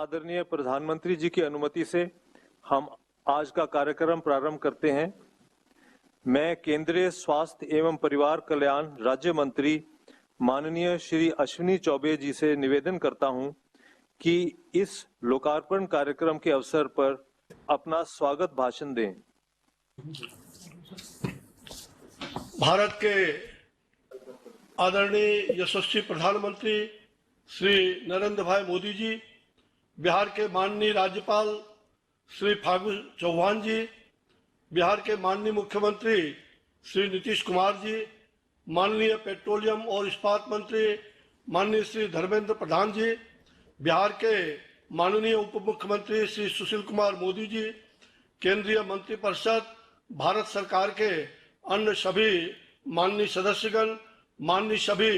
आदरणीय प्रधानमंत्री जी की अनुमति से हम आज का कार्यक्रम प्रारंभ करते हैं। मैं केंद्रीय स्वास्थ्य एवं परिवार कल्याण राज्य मंत्री माननीय श्री अश्विनी चौबे जी से निवेदन करता हूं कि इस लोकार्पण कार्यक्रम के अवसर पर अपना स्वागत भाषण दें। भारत के आदरणीय यशस्वी प्रधानमंत्री श्री नरेंद्र भाई मोदी जी, बिहार के माननीय राज्यपाल श्री फागू चौहान जी, बिहार के माननीय मुख्यमंत्री श्री नीतीश कुमार जी, माननीय पेट्रोलियम और इस्पात मंत्री माननीय श्री धर्मेंद्र प्रधान जी, बिहार के माननीय उप मुख्यमंत्री श्री सुशील कुमार मोदी जी, केंद्रीय मंत्रिपरिषद, भारत सरकार के अन्य सभी माननीय सदस्यगण, माननीय सभी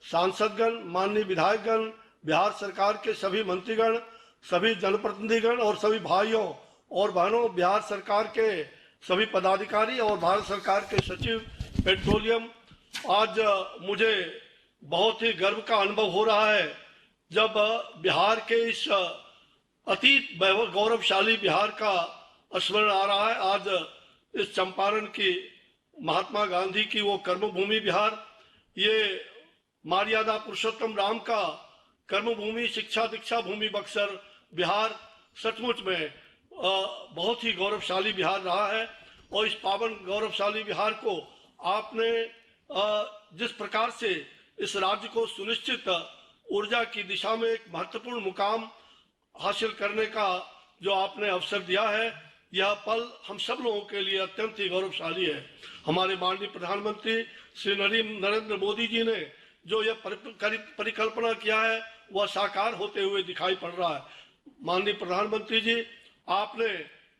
सांसदगण, माननीय विधायकगण, बिहार सरकार के सभी मंत्रीगण, सभी जनप्रतिनिधिगण और सभी भाइयों और बहनों, बिहार सरकार के सभी पदाधिकारी और भारत सरकार के सचिव पेट्रोलियम, आज मुझे बहुत ही गर्व का अनुभव हो रहा है जब बिहार के इस अतीत गौरवशाली बिहार का स्मरण आ रहा है। आज इस चंपारण की महात्मा गांधी की वो कर्मभूमि बिहार, ये मर्यादा पुरुषोत्तम राम का कर्मभूमि, शिक्षा दीक्षा भूमि बक्सर बिहार सचमुच में बहुत ही गौरवशाली बिहार रहा है। और इस पावन गौरवशाली बिहार को आपने जिस प्रकार से इस राज्य को सुनिश्चित ऊर्जा की दिशा में एक महत्वपूर्ण मुकाम हासिल करने का जो आपने अवसर दिया है, यह पल हम सब लोगों के लिए अत्यंत ही गौरवशाली है। हमारे माननीय प्रधानमंत्री श्री नरेंद्र मोदी जी ने जो यह परिकल्पना किया है वह साकार होते हुए दिखाई पड़ रहा है। माननीय प्रधानमंत्री जी, आपने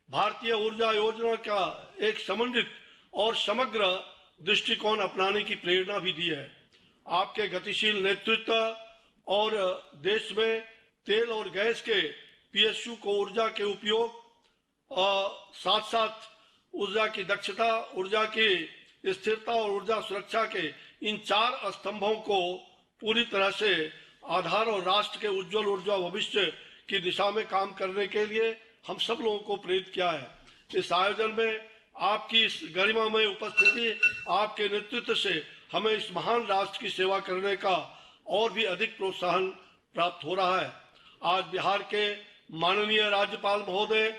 भारतीय ऊर्जा योजना का एक समन्वित और समग्र दृष्टिकोण अपनाने की प्रेरणा भी दी है। आपके गतिशील नेतृत्व और देश में तेल और गैस के पीएसयू को ऊर्जा के उपयोग और साथ साथ ऊर्जा की दक्षता, ऊर्जा की स्थिरता और ऊर्जा सुरक्षा के इन चार स्तंभों को पूरी तरह से आधार और राष्ट्र के उज्जवल ऊर्जा भविष्य की दिशा में काम करने के लिए हम सब लोगों को प्रेरित किया है। इस आयोजन में आपकी इस गरिमामय उपस्थिति, आपके नेतृत्व से हमें इस महान राष्ट्र की सेवा करने का और भी अधिक प्रोत्साहन प्राप्त हो रहा है। आज बिहार के माननीय राज्यपाल महोदय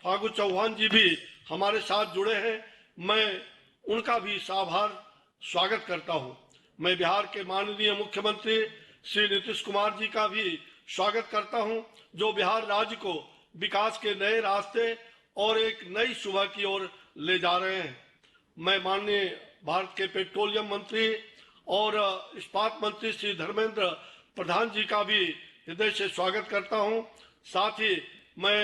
फागू चौहान जी भी हमारे साथ जुड़े हैं। मैं उनका भी साभार स्वागत करता हूं। मैं बिहार के माननीय मुख्यमंत्री श्री नीतीश कुमार जी का भी स्वागत करता हूं, जो बिहार राज्य को विकास के नए रास्ते और एक नई सुबह की ओर ले जा रहे हैं। मैं माननीय भारत के पेट्रोलियम मंत्री और इस्पात मंत्री श्री धर्मेंद्र प्रधान जी का भी हृदय से स्वागत करता हूं। साथ ही मैं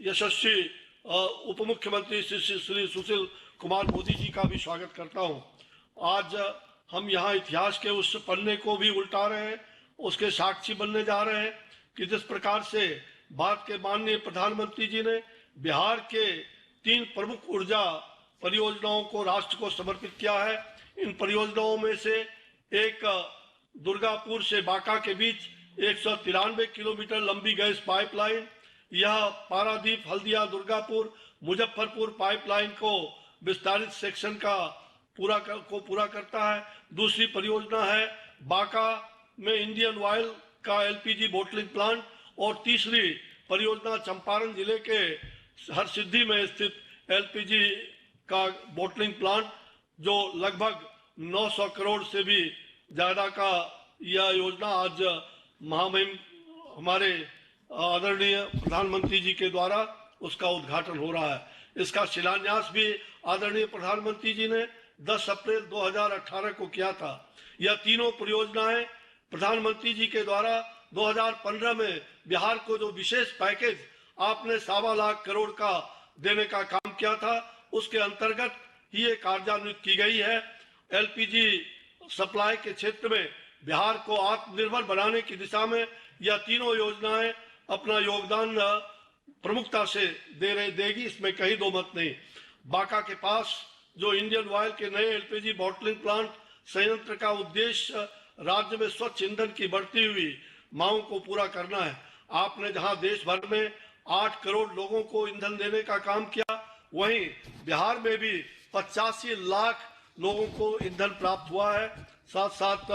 यशस्वी उप मुख्यमंत्री श्री सुशील कुमार मोदी जी का भी स्वागत करता हूं। आज हम यहाँ इतिहास के उस पन्ने को भी उल्टा रहे हैं, उसके साक्षी बनने जा रहे हैं कि जिस प्रकार से भारत के माननीय प्रधानमंत्री जी ने बिहार के 3 प्रमुख ऊर्जा परियोजनाओं को राष्ट्र को समर्पित किया है। इन परियोजनाओं में से एक दुर्गापुर से बांका के बीच 193 किलोमीटर लंबी गैस पाइपलाइन, यह पारादीप हल्दिया दुर्गापुर मुजफ्फरपुर पाइपलाइन को विस्तारित सेक्शन का पूरा करता है। दूसरी परियोजना है बांका में इंडियन ऑयल का एलपीजी बोटलिंग प्लांट और तीसरी परियोजना चंपारण जिले के हरसिद्धि में स्थित एलपीजी का बोटलिंग प्लांट, जो लगभग 900 करोड़ से भी ज्यादा का यह योजना आज महामहिम हमारे आदरणीय प्रधानमंत्री जी के द्वारा उसका उद्घाटन हो रहा है। इसका शिलान्यास भी आदरणीय प्रधानमंत्री जी ने 10 अप्रैल 2018 को किया था। यह तीनों परियोजनाएं प्रधानमंत्री जी के द्वारा 2015 में बिहार को जो विशेष पैकेज आपने 1.25 लाख करोड़ का देने का काम किया था, उसके अंतर्गत ही ये कार्यान्वित की गई है। एलपीजी सप्लाई के क्षेत्र में बिहार को आत्मनिर्भर बनाने की दिशा में यह तीनों योजनाएं अपना योगदान प्रमुखता से देगी, इसमें कहीं दो मत नहीं। बांका के पास जो इंडियन ऑयल के नए एलपीजी बॉटलिंग प्लांट संयंत्र का उद्देश्य राज्य में स्वच्छ ईंधन की बढ़ती हुई मांग को पूरा करना है। आपने जहां देश भर में 8 करोड़ लोगों को ईंधन देने का काम किया, वहीं बिहार में भी 85 लाख लोगों को ईंधन प्राप्त हुआ है। साथ साथ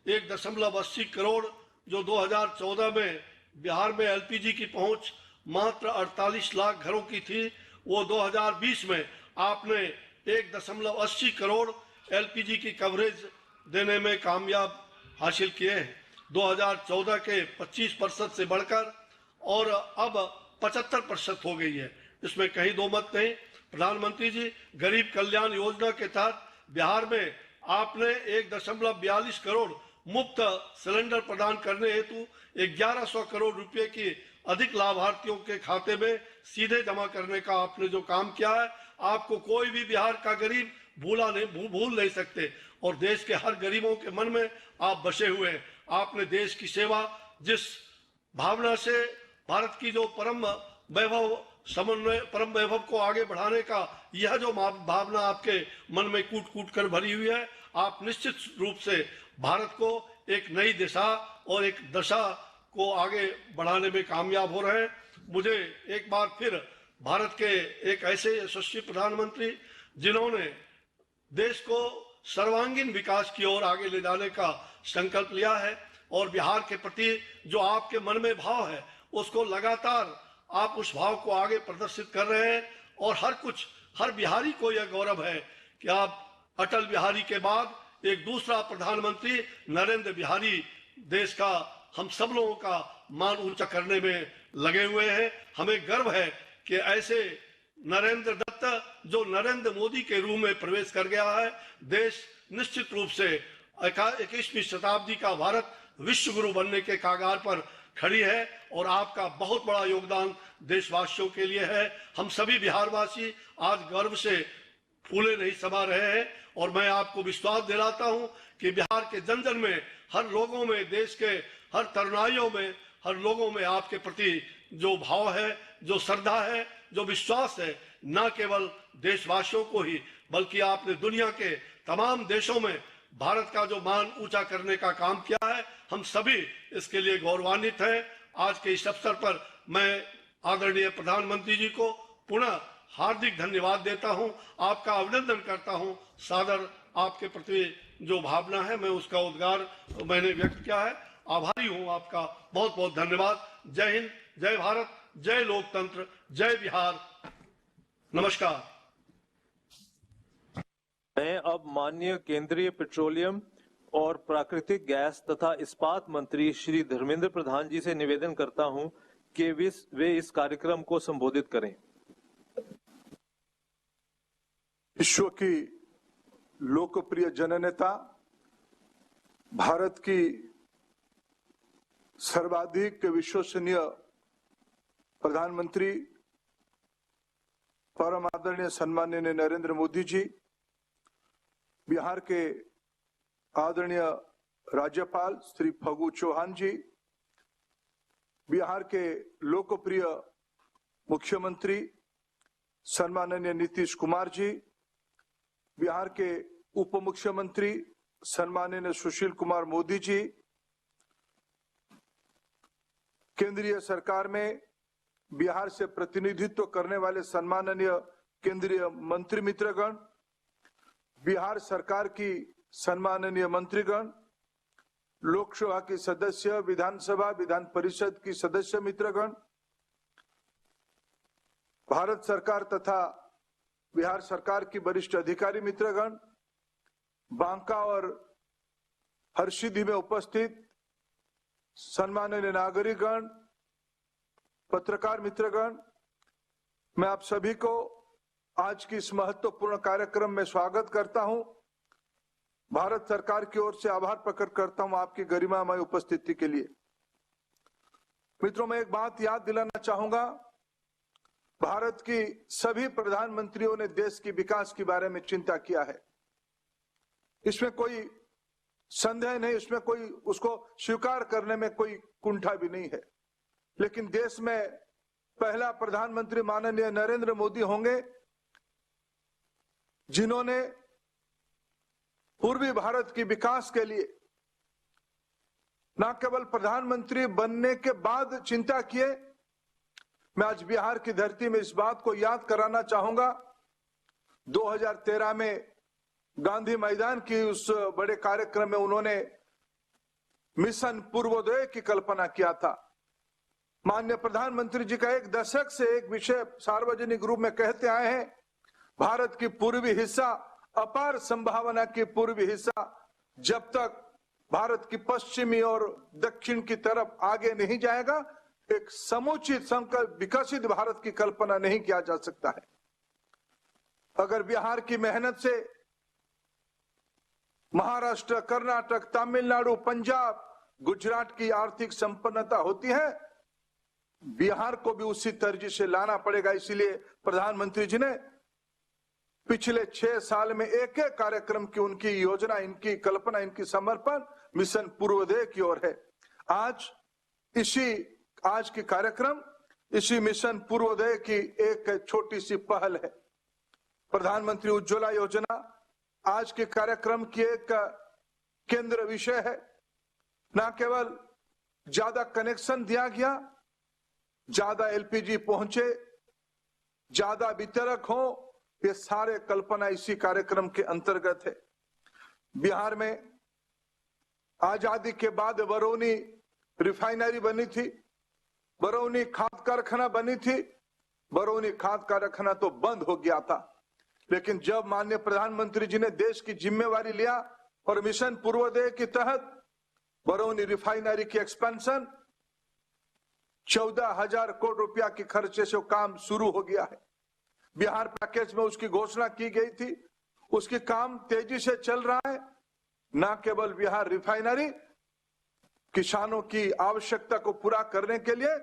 1.80 करोड़ जो 2014 में बिहार में एलपीजी की पहुंच मात्र 48 लाख घरों की थी, वो 2020 में आपने 1.80 करोड़ एलपीजी की कवरेज देने में कामयाब हासिल किए हैं। 2014 के 25% से बढ़कर और अब 75% हो गई है, इसमें कहीं दो मत नहीं। प्रधानमंत्री जी, गरीब कल्याण योजना के तहत बिहार में आपने 1.42 करोड़ मुफ्त सिलेंडर प्रदान करने हेतु 1100 करोड़ रुपए की अधिक लाभार्थियों के खाते में सीधे जमा करने का आपने जो काम किया है, आपको कोई भी बिहार का गरीब भूल नहीं सकते और देश के हर गरीबों के मन में आप बसे हुए हैं। आपने देश की सेवा जिस भावना से भारत की जो परम वैभव को आगे बढ़ाने का यह जो भावना आपके मन में कूट कूट कर भरी हुई है, आप निश्चित रूप से भारत को एक नई दिशा और एक दशा को आगे बढ़ाने में कामयाब हो रहे हैं। मुझे एक बार फिर भारत के एक ऐसे यशस्वी प्रधानमंत्री जिन्होंने देश को सर्वांगीण विकास की ओर आगे ले जाने का संकल्प लिया है और बिहार के प्रति जो आपके मन में भाव है, उसको लगातार आप उस भाव को आगे प्रदर्शित कर रहे हैं और हर बिहारी को यह गौरव है कि आप अटल बिहारी के बाद एक दूसरा प्रधानमंत्री नरेंद्र बिहारी देश का हम सब लोगों का मान ऊंचा करने में लगे हुए हैं। हमें गर्व है कि ऐसे नरेंद्र दत्त जो नरेंद्र मोदी के रूप में प्रवेश कर गया है। देश निश्चित रूप से 21वीं शताब्दी का भारत विश्व गुरु बनने के कागार पर खड़ी है और आपका बहुत बड़ा योगदान देशवासियों के लिए है। हम सभी बिहारवासी आज गर्व से फूले नहीं समा रहे हैं और मैं आपको विश्वास दिलाता हूं कि बिहार के जन जन में, हर लोगों में, देश के हर तरुणाइयों में, हर लोगों में आपके प्रति जो भाव है, जो श्रद्धा है, जो विश्वास है, न केवल देशवासियों को ही बल्कि आपने दुनिया के तमाम देशों में भारत का जो मान ऊंचा करने का काम किया है, हम सभी इसके लिए गौरवान्वित हैं। आज के इस अवसर पर मैं आदरणीय प्रधानमंत्री जी को पुनः हार्दिक धन्यवाद देता हूं, आपका अभिनंदन करता हूं। सादर आपके प्रति जो भावना है, मैं उसका उद्गार मैंने व्यक्त किया है। आभारी हूं आपका, बहुत बहुत धन्यवाद। जय हिंद, जय भारत, जय लोकतंत्र, जय बिहार। नमस्कार। मैं अब माननीय केंद्रीय पेट्रोलियम और प्राकृतिक गैस तथा इस्पात मंत्री श्री धर्मेंद्र प्रधान जी से निवेदन करता हूं कि वे इस कार्यक्रम को संबोधित करें। विश्व की लोकप्रिय जननेता, भारत की सर्वाधिक विश्वसनीय प्रधानमंत्री, परम आदरणीय सम्माननीय नरेंद्र मोदी जी, बिहार के आदरणीय राज्यपाल श्री फागू चौहान जी, बिहार के लोकप्रिय मुख्यमंत्री सम्माननीय नीतीश कुमार जी, बिहार के उप मुख्यमंत्री सम्माननीय सुशील कुमार मोदी जी, केंद्रीय सरकार में बिहार से प्रतिनिधित्व करने वाले सम्माननीय केंद्रीय मंत्री मित्रगण, बिहार सरकार की सम्माननीय मंत्रीगण, लोकसभा की सदस्य, विधानसभा, विधान परिषद की सदस्य मित्रगण, भारत सरकार तथा बिहार सरकार की वरिष्ठ अधिकारी मित्रगण, बांका और हरसिद्धि में उपस्थित सम्माननीय नागरिकगण, पत्रकार मित्रगण, मैं आप सभी को आज की इस महत्वपूर्ण कार्यक्रम में स्वागत करता हूं। भारत सरकार की ओर से आभार प्रकट करता हूं आपकी गरिमामय उपस्थिति के लिए। मित्रों, मैं एक बात याद दिलाना चाहूंगा, भारत की सभी प्रधानमंत्रियों ने देश की विकास के बारे में चिंता किया है, इसमें कोई संदेह नहीं, इसमें कोई उसको स्वीकार करने में कोई कुंठा भी नहीं है। लेकिन देश में पहला प्रधानमंत्री माननीय नरेंद्र मोदी होंगे जिन्होंने पूर्वी भारत की विकास के लिए न केवल प्रधानमंत्री बनने के बाद चिंता किए, मैं आज बिहार की धरती में इस बात को याद कराना चाहूंगा, 2013 में गांधी मैदान की उस बड़े कार्यक्रम में उन्होंने मिशन पूर्वोदय की कल्पना किया था। माननीय प्रधानमंत्री जी का एक दशक से एक विषय सार्वजनिक रूप में कहते आए हैं, भारत की पूर्वी हिस्सा, अपार संभावना की पूर्वी हिस्सा जब तक भारत की पश्चिमी और दक्षिण की तरफ आगे नहीं जाएगा, एक समुचित संकल्प विकसित भारत की कल्पना नहीं किया जा सकता है। अगर बिहार की मेहनत से महाराष्ट्र, कर्नाटक, तमिलनाडु, पंजाब, गुजरात की आर्थिक संपन्नता होती है, बिहार को भी उसी तर्ज से लाना पड़ेगा। इसीलिए प्रधानमंत्री जी ने पिछले 6 साल में एक एक कार्यक्रम की उनकी योजना, इनकी कल्पना, इनकी समर्पण मिशन पूर्वोदय की ओर है। आज की कार्यक्रम इसी मिशन पूर्वोदय की एक छोटी सी पहल है। प्रधानमंत्री उज्ज्वला योजना आज के कार्यक्रम की एक केंद्र विषय है। न केवल ज्यादा कनेक्शन दिया गया, ज्यादा एलपीजी पहुंचे, ज्यादा वितरक हो, ये सारे कल्पना इसी कार्यक्रम के अंतर्गत है। बिहार में आजादी के बाद बरौनी रिफाइनरी बनी थी, बरौनी खाद कारखाना बनी थी। बरौनी खाद कारखाना तो बंद हो गया था, लेकिन जब माननीय प्रधानमंत्री जी ने देश की जिम्मेवारी लिया और मिशन पूर्वोदय के तहत बरौनी रिफाइनरी की एक्सपेंशन 14,000 करोड़ रुपया के खर्चे से काम शुरू हो गया है। बिहार पैकेज में उसकी घोषणा की गई थी, उसकी काम तेजी से चल रहा है। न केवल बिहार रिफाइनरी, किसानों की आवश्यकता को पूरा करने के लिए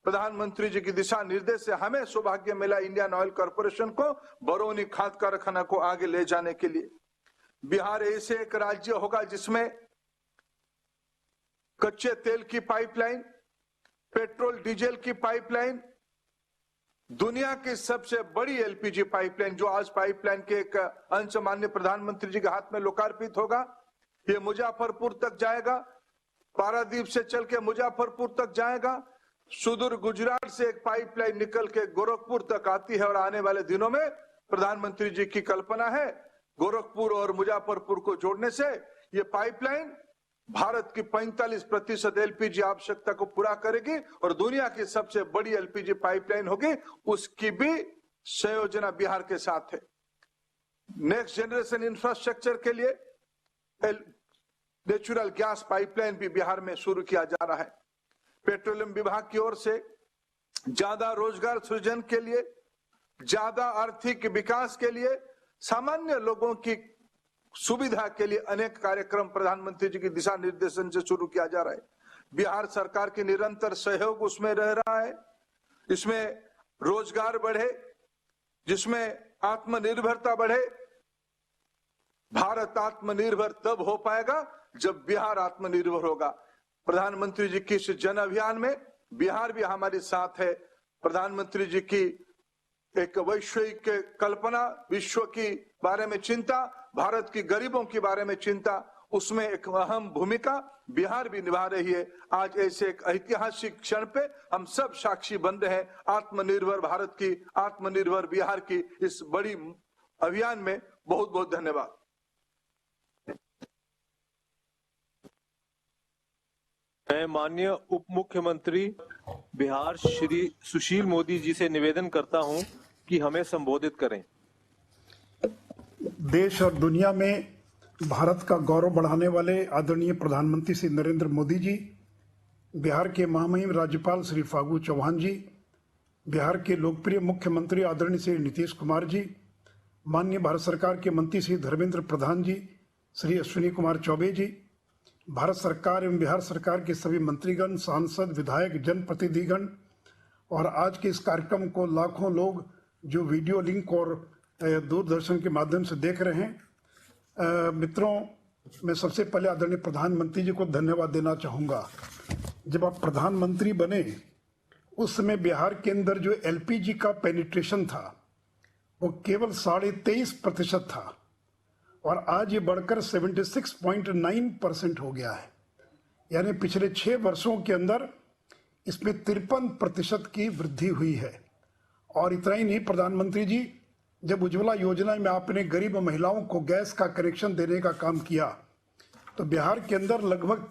प्रधानमंत्री जी की दिशा निर्देश से हमें सौभाग्य मिला इंडियन ऑयल कॉर्पोरेशन को बरौनी खाद कारखाना को आगे ले जाने के लिए। बिहार ऐसे एक राज्य होगा जिसमें कच्चे तेल की पाइपलाइन, पेट्रोल डीजल की पाइपलाइन, दुनिया की सबसे बड़ी एलपीजी पाइपलाइन, जो आज पाइपलाइन के एक अंश माननीय प्रधानमंत्री जी के हाथ में लोकार्पित होगा, ये मुजफ्फरपुर तक जाएगा, पारादीप से चल के मुजफ्फरपुर तक जाएगा। सुदूर गुजरात से एक पाइपलाइन निकल के गोरखपुर तक आती है और आने वाले दिनों में प्रधानमंत्री जी की कल्पना है गोरखपुर और मुजफ्फरपुर को जोड़ने से ये पाइपलाइन भारत की 45% एलपीजी आवश्यकता को पूरा करेगी और दुनिया की सबसे बड़ी एलपीजी पाइपलाइन होगी। उसकी भी संयोजना बिहार के साथ है। नेक्स्ट जनरेशन इंफ्रास्ट्रक्चर के लिए नेचुरल गैस पाइपलाइन भी बिहार में शुरू किया जा रहा है। पेट्रोलियम विभाग की ओर से ज्यादा रोजगार सृजन के लिए, ज्यादा आर्थिक विकास के लिए, सामान्य लोगों की सुविधा के लिए अनेक कार्यक्रम प्रधानमंत्री जी के दिशा निर्देशन से शुरू किया जा रहा है। बिहार सरकार की निरंतर सहयोग उसमें रह रहा है। इसमें रोजगार बढ़े, जिसमें आत्मनिर्भरता बढ़े। भारत आत्मनिर्भर तब हो पाएगा जब बिहार आत्मनिर्भर होगा। प्रधानमंत्री जी की इस जन अभियान में बिहार भी हमारे साथ है। प्रधानमंत्री जी की एक वैश्विक कल्पना, विश्व की बारे में चिंता, भारत की गरीबों के बारे में चिंता, उसमें एक अहम भूमिका बिहार भी निभा रही है। आज ऐसे एक ऐतिहासिक क्षण पे हम सब साक्षी बन रहे हैं। आत्मनिर्भर भारत की, आत्मनिर्भर बिहार की इस बड़ी अभियान में बहुत बहुत धन्यवाद। मैं माननीय उप मुख्यमंत्री बिहार श्री सुशील मोदी जी से निवेदन करता हूं कि हमें संबोधित करें। देश और दुनिया में भारत का गौरव बढ़ाने वाले आदरणीय प्रधानमंत्री श्री नरेंद्र मोदी जी, बिहार के महामहिम राज्यपाल श्री फागू चौहान जी, बिहार के लोकप्रिय मुख्यमंत्री आदरणीय श्री नीतीश कुमार जी, माननीय भारत सरकार के मंत्री श्री धर्मेंद्र प्रधान जी, श्री अश्विनी कुमार चौबे जी, भारत सरकार एवं बिहार सरकार के सभी मंत्रीगण, सांसद, विधायक, जनप्रतिनिधिगण और आज के इस कार्यक्रम को लाखों लोग जो वीडियो लिंक और दूरदर्शन के माध्यम से देख रहे हैं। मित्रों, मैं सबसे पहले आदरणीय प्रधानमंत्री जी को धन्यवाद देना चाहूँगा। जब आप प्रधानमंत्री बने उस समय बिहार के अंदर जो एलपीजी का पेनिट्रेशन था वो केवल 23.5% था और आज ये बढ़कर 76.9% हो गया है। यानी पिछले 6 वर्षों के अंदर इसमें 53% की वृद्धि हुई है। और इतना ही नहीं, प्रधानमंत्री जी, जब उज्ज्वला योजना में आपने गरीब महिलाओं को गैस का कनेक्शन देने का काम किया तो बिहार के अंदर लगभग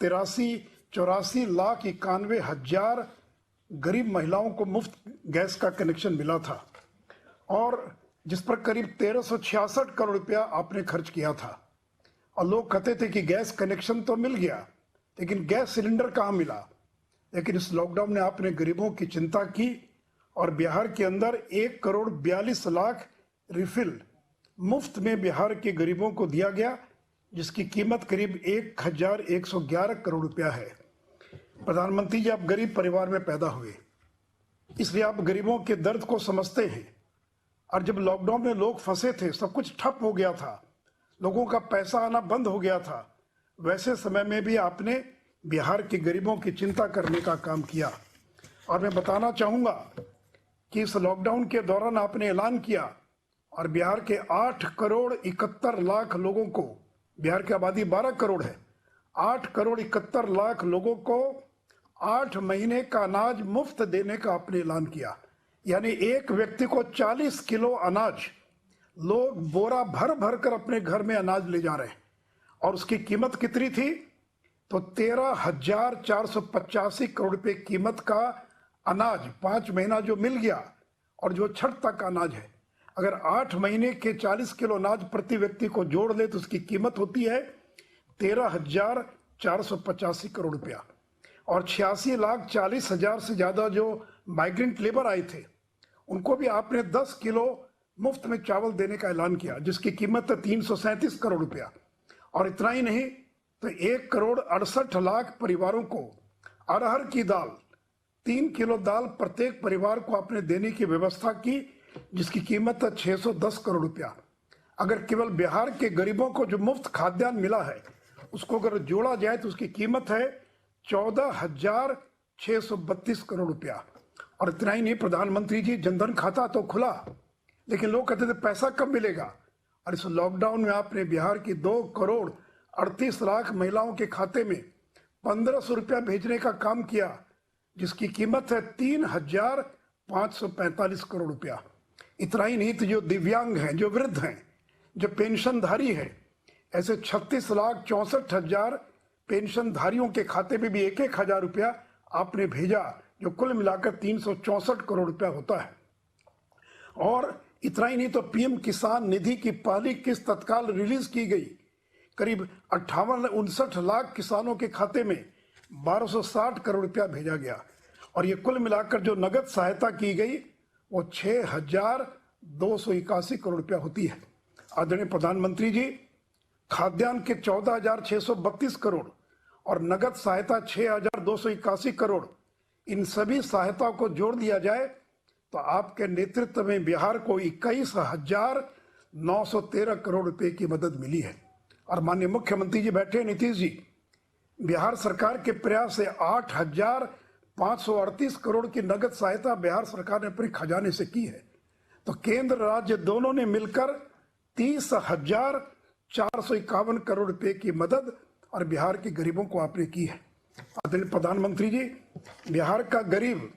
84 लाख 91 हजार गरीब महिलाओं को मुफ्त गैस का कनेक्शन मिला था, और जिस पर करीब 1366 करोड़ रुपया आपने खर्च किया था। और लोग कहते थे कि गैस कनेक्शन तो मिल गया, लेकिन गैस सिलेंडर कहाँ मिला। लेकिन इस लॉकडाउन में आपने गरीबों की चिंता की और बिहार के अंदर 1,42,00,000 रिफिल मुफ्त में बिहार के गरीबों को दिया गया, जिसकी कीमत करीब 1,111 करोड़ रुपया है। प्रधानमंत्री जी, आप गरीब परिवार में पैदा हुए, इसलिए आप गरीबों के दर्द को समझते हैं। और जब लॉकडाउन में लोग फंसे थे, सब कुछ ठप हो गया था, लोगों का पैसा आना बंद हो गया था, वैसे समय में भी आपने बिहार के गरीबों की चिंता करने का काम किया। और मैं बताना चाहूंगा कि इस लॉकडाउन के दौरान आपने ऐलान किया और बिहार के 8,71,00,000 लोगों को, बिहार की आबादी 12 करोड़ है, 8,71,00,000 लोगों को 8 महीने का अनाज मुफ्त देने का आपने ऐलान किया। यानी एक व्यक्ति को 40 किलो अनाज लोग बोरा भर भर कर अपने घर में अनाज ले जा रहे हैं। और उसकी कीमत कितनी थी? तो 13,485 करोड़ रुपए कीमत का अनाज 5 महीना जो मिल गया, और जो छठ तक का अनाज है, अगर 8 महीने के 40 किलो अनाज प्रति व्यक्ति को जोड़ ले तो उसकी कीमत होती है 13,485 करोड़ रुपया। और 86,40,000 से ज्यादा जो माइग्रेंट लेबर आए थे, उनको भी आपने 10 किलो मुफ्त में चावल देने का ऐलान किया, जिसकी कीमत है 337 करोड़ रुपया। और इतना ही नहीं, तो 1,68,00,000 परिवारों को अरहर की दाल, 3 किलो दाल प्रत्येक परिवार को आपने देने की व्यवस्था की, जिसकी कीमत है 610 करोड़ रुपया। अगर केवल बिहार के गरीबों को जो मुफ्त खाद्यान्न मिला है, उसको अगर जोड़ा जाए तो उसकी कीमत है 14,632 करोड़ रुपया। और इतना ही नहीं, प्रधानमंत्री जी, जनधन खाता तो खुला, लेकिन लोग कहते थे पैसा कब मिलेगा। और इस लॉकडाउन में आपने बिहार की 2,38,00,000 महिलाओं के खाते में 1,500 रुपया भेजने का काम किया, जिसकी कीमत है 3,545 करोड़ रुपया। इतना ही नहीं, तो जो दिव्यांग हैं, जो वृद्ध हैं, जो पेंशनधारी हैं, ऐसे 36,64,000 पेंशनधारियों के खाते में भी 1,000 रुपया आपने भेजा, जो कुल मिलाकर 364 करोड़ रुपया होता है। और इतना ही नहीं, तो पीएम किसान निधि की पहली किस्त तत्काल रिलीज की गई, करीब 58-59 लाख किसानों के खाते में 1,260 करोड़ रुपया भेजा गया। और ये कुल मिलाकर जो नगद सहायता की गई वो 6,281 करोड़ रुपया होती है। आदरणीय प्रधानमंत्री जी, खाद्यान्न के 14,632 करोड़ और नगद सहायता 6,281 करोड़, इन सभी सहायता को जोड़ दिया जाए तो आपके नेतृत्व में बिहार को 21,913 करोड़ रुपए की मदद मिली है। और माननीय मुख्यमंत्री जी बैठे, नीतीश जी, बिहार सरकार के प्रयास से 8,538 करोड़ की नगद सहायता बिहार सरकार ने अपने खजाने से की है। तो केंद्र राज्य दोनों ने मिलकर 30,451 करोड़ रुपए की मदद और बिहार के गरीबों को आपने की है। आदरणीय प्रधानमंत्री जी, बिहार का गरीब,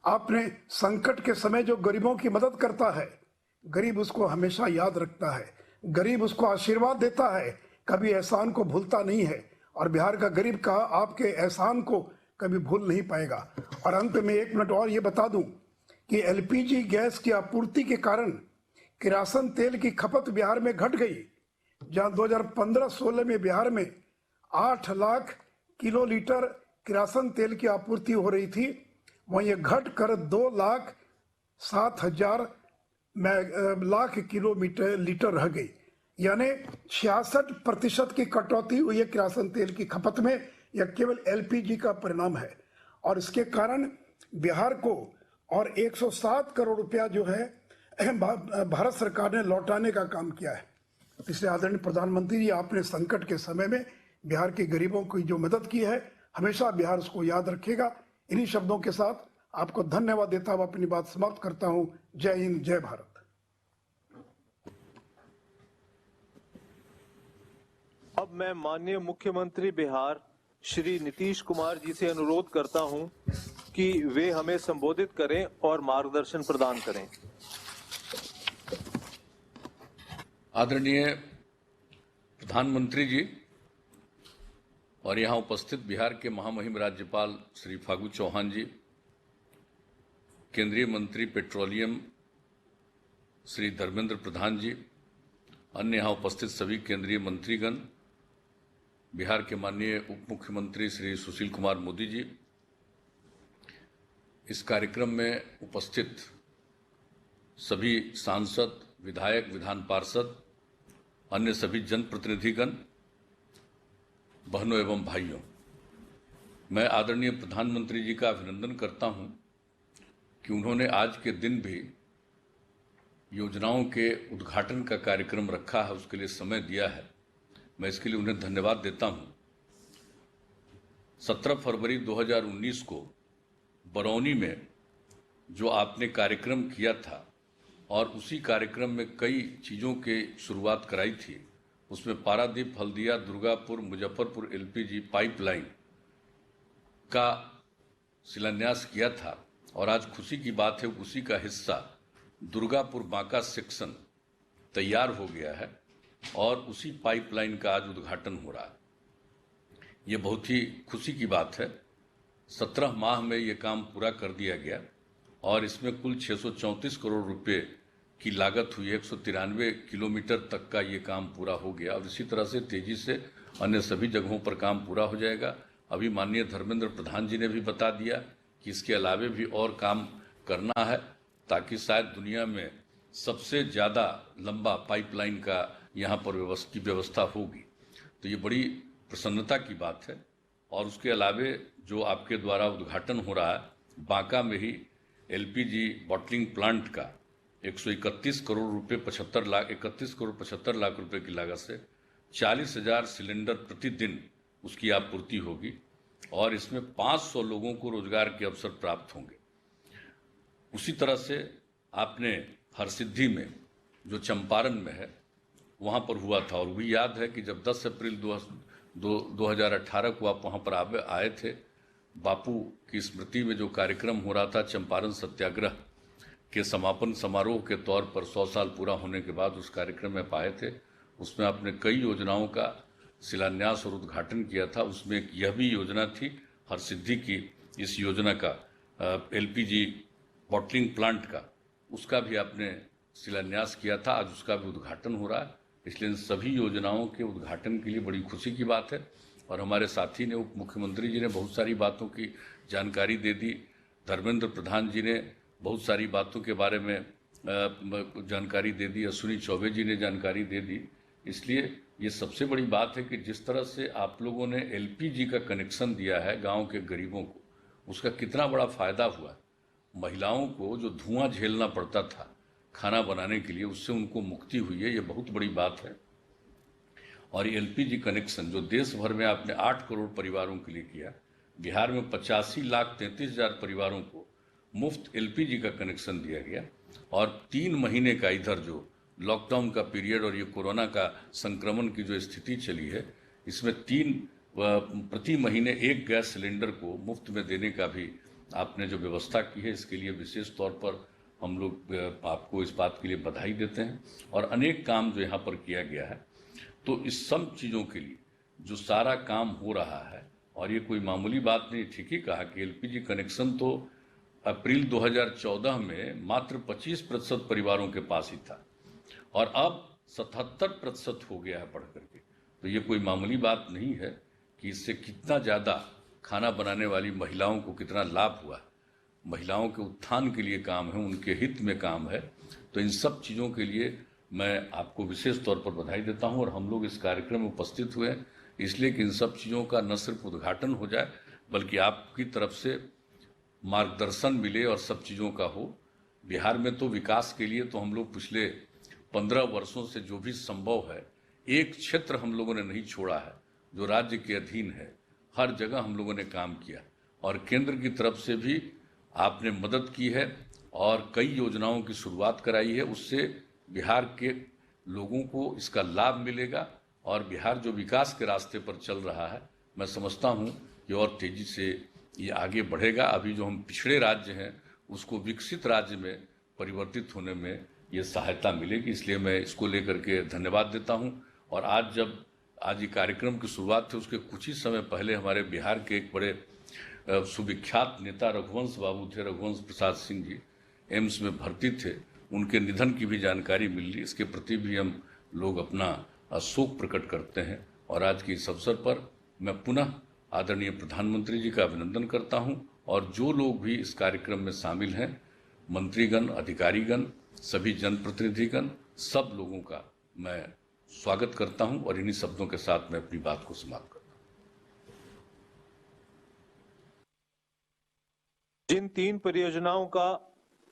आपने संकट के समय जो गरीबों की मदद करता है, गरीब उसको हमेशा याद रखता है, गरीब उसको आशीर्वाद देता है, कभी एहसान को भूलता नहीं है। और बिहार का गरीब का आपके एहसान को कभी भूल नहीं पाएगा। और अंत में 1 मिनट और ये बता दूं कि एलपीजी गैस की आपूर्ति के कारण किरासन तेल की खपत बिहार में घट गई। जहां 2015-16 में बिहार में 8 लाख किलो लीटर किरासन तेल की आपूर्ति हो रही थी, वहीं ये घट कर 2,07,000 लाख किलोमीटर लीटर रह गई। यानी 66% की कटौती हुई है किरासन तेल की खपत में। यह केवल एलपीजी का परिणाम है। और इसके कारण बिहार को और 107 करोड़ रुपया जो है भारत सरकार ने लौटाने का काम किया है। इसलिए आदरणीय प्रधानमंत्री जी, आपने संकट के समय में बिहार के गरीबों की जो मदद की है, हमेशा बिहार उसको याद रखेगा। इन्हीं शब्दों के साथ आपको धन्यवाद देता हुआ अपनी बात समाप्त करता हूं। जय हिंद, जय भारत। अब मैं माननीय मुख्यमंत्री बिहार श्री नीतीश कुमार जी से अनुरोध करता हूं कि वे हमें संबोधित करें और मार्गदर्शन प्रदान करें। आदरणीय प्रधानमंत्री जी और यहाँ उपस्थित बिहार के महामहिम राज्यपाल श्री फागू चौहान जी, केंद्रीय मंत्री पेट्रोलियम श्री धर्मेंद्र प्रधान जी, अन्य यहाँ उपस्थित सभी केंद्रीय मंत्रीगण, बिहार के माननीय उप मुख्यमंत्री श्री सुशील कुमार मोदी जी, इस कार्यक्रम में उपस्थित सभी सांसद, विधायक, विधान पार्षद, अन्य सभी जनप्रतिनिधिगण, बहनों एवं भाइयों, मैं आदरणीय प्रधानमंत्री जी का अभिनंदन करता हूं कि उन्होंने आज के दिन भी योजनाओं के उद्घाटन का कार्यक्रम रखा है, उसके लिए समय दिया है। मैं इसके लिए उन्हें धन्यवाद देता हूं। 17 फरवरी 2019 को बरौनी में जो आपने कार्यक्रम किया था और उसी कार्यक्रम में कई चीज़ों की शुरुआत कराई थी, उसमें पारादीप, हल्दिया, दुर्गापुर, मुजफ्फरपुर एलपीजी पाइपलाइन का शिलान्यास किया था और आज खुशी की बात है उसी का हिस्सा दुर्गापुर बांका सेक्शन तैयार हो गया है और उसी पाइपलाइन का आज उद्घाटन हो रहा है। ये बहुत ही खुशी की बात है। 17 माह में ये काम पूरा कर दिया गया और इसमें कुल 634 करोड़ रुपए की लागत हुई। 193 किलोमीटर तक का ये काम पूरा हो गया और इसी तरह से तेजी से अन्य सभी जगहों पर काम पूरा हो जाएगा। अभी माननीय धर्मेंद्र प्रधान जी ने भी बता दिया कि इसके अलावे भी और काम करना है ताकि शायद दुनिया में सबसे ज़्यादा लंबा पाइपलाइन का यहाँ पर व्यवस्था होगी। तो ये बड़ी प्रसन्नता की बात है। और उसके अलावे जो आपके द्वारा उद्घाटन हो रहा है बांका में ही एलपीजी बॉटलिंग प्लांट का 131 करोड़ रुपए 31 करोड़ 75 लाख रुपए की लागत से 40,000 सिलेंडर प्रतिदिन उसकी आपूर्ति होगी और इसमें 500 लोगों को रोजगार के अवसर प्राप्त होंगे। उसी तरह से आपने हरसिद्धि में जो चंपारण में है वहाँ पर हुआ था और भी याद है कि जब 10 अप्रैल 2018 को आप वहाँ पर आए थे, बापू की स्मृति में जो कार्यक्रम हो रहा था चंपारण सत्याग्रह के समापन समारोह के तौर पर 100 साल पूरा होने के बाद उस कार्यक्रम में पाए थे। उसमें आपने कई योजनाओं का शिलान्यास और उद्घाटन किया था। उसमें एक यह भी योजना थी हरसिद्धि की, इस योजना का एलपीजी बॉटलिंग प्लांट का, उसका भी आपने शिलान्यास किया था। आज उसका भी उद्घाटन हो रहा है। इसलिए इन सभी योजनाओं के उद्घाटन के लिए बड़ी खुशी की बात है। और हमारे साथी ने, उप मुख्यमंत्री जी ने बहुत सारी बातों की जानकारी दे दी, धर्मेंद्र प्रधान जी ने बहुत सारी बातों के बारे में जानकारी दे दी, अश्विनी चौबे जी ने जानकारी दे दी। इसलिए ये सबसे बड़ी बात है कि जिस तरह से आप लोगों ने एलपीजी का कनेक्शन दिया है गांव के गरीबों को, उसका कितना बड़ा फायदा हुआ। महिलाओं को जो धुआं झेलना पड़ता था खाना बनाने के लिए, उससे उनको मुक्ति हुई है। ये बहुत बड़ी बात है। और ये एलपीजी कनेक्शन जो देश भर में आपने 8 करोड़ परिवारों के लिए किया, बिहार में 85,33,000 परिवारों को मुफ्त एलपीजी का कनेक्शन दिया गया। और 3 महीने का इधर जो लॉकडाउन का पीरियड और ये कोरोना का संक्रमण की जो स्थिति चली है, इसमें प्रति महीने 1 गैस सिलेंडर को मुफ्त में देने का भी आपने जो व्यवस्था की है, इसके लिए विशेष तौर पर हम लोग आपको इस बात के लिए बधाई देते हैं। और अनेक काम जो यहाँ पर किया गया है, तो इस सब चीज़ों के लिए जो सारा काम हो रहा है, और ये कोई मामूली बात नहीं, ठीक ही कहा कि एलपीजी कनेक्शन तो अप्रैल 2014 में मात्र 25% परिवारों के पास ही था और अब 77% हो गया है बढ़ करके। तो ये कोई मामूली बात नहीं है कि इससे कितना ज़्यादा खाना बनाने वाली महिलाओं को कितना लाभ हुआ। महिलाओं के उत्थान के लिए काम है, उनके हित में काम है। तो इन सब चीज़ों के लिए मैं आपको विशेष तौर पर बधाई देता हूं। और हम लोग इस कार्यक्रम में उपस्थित हुए हैं इसलिए कि इन सब चीज़ों का न सिर्फ उद्घाटन हो जाए, बल्कि आपकी तरफ से मार्गदर्शन मिले और सब चीज़ों का हो। बिहार में तो विकास के लिए तो हम लोग पिछले 15 वर्षों से जो भी संभव है, एक क्षेत्र हम लोगों ने नहीं छोड़ा है जो राज्य के अधीन है। हर जगह हम लोगों ने काम किया और केंद्र की तरफ से भी आपने मदद की है और कई योजनाओं की शुरुआत कराई है। उससे बिहार के लोगों को इसका लाभ मिलेगा और बिहार जो विकास के रास्ते पर चल रहा है, मैं समझता हूं कि और तेजी से ये आगे बढ़ेगा। अभी जो हम पिछड़े राज्य हैं उसको विकसित राज्य में परिवर्तित होने में ये सहायता मिलेगी, इसलिए मैं इसको लेकर के धन्यवाद देता हूं। और आज ये कार्यक्रम की शुरुआत थी, उसके कुछ ही समय पहले हमारे बिहार के एक बड़े सुविख्यात नेता रघुवंश बाबू थे, रघुवंश प्रसाद सिंह जी एम्स में भर्ती थे, उनके निधन की भी जानकारी मिल रही। इसके प्रति भी हम लोग अपना शोक प्रकट करते हैं। और आज के इस अवसर पर मैं पुनः आदरणीय प्रधानमंत्री जी का अभिनंदन करता हूं और जो लोग भी इस कार्यक्रम में शामिल हैं, मंत्रीगण, अधिकारीगण, सभी जनप्रतिनिधिगण, सब लोगों का मैं स्वागत करता हूं और इन्हीं शब्दों के साथ मैं अपनी बात को समाप्त करता हूं। जिन 3 परियोजनाओं का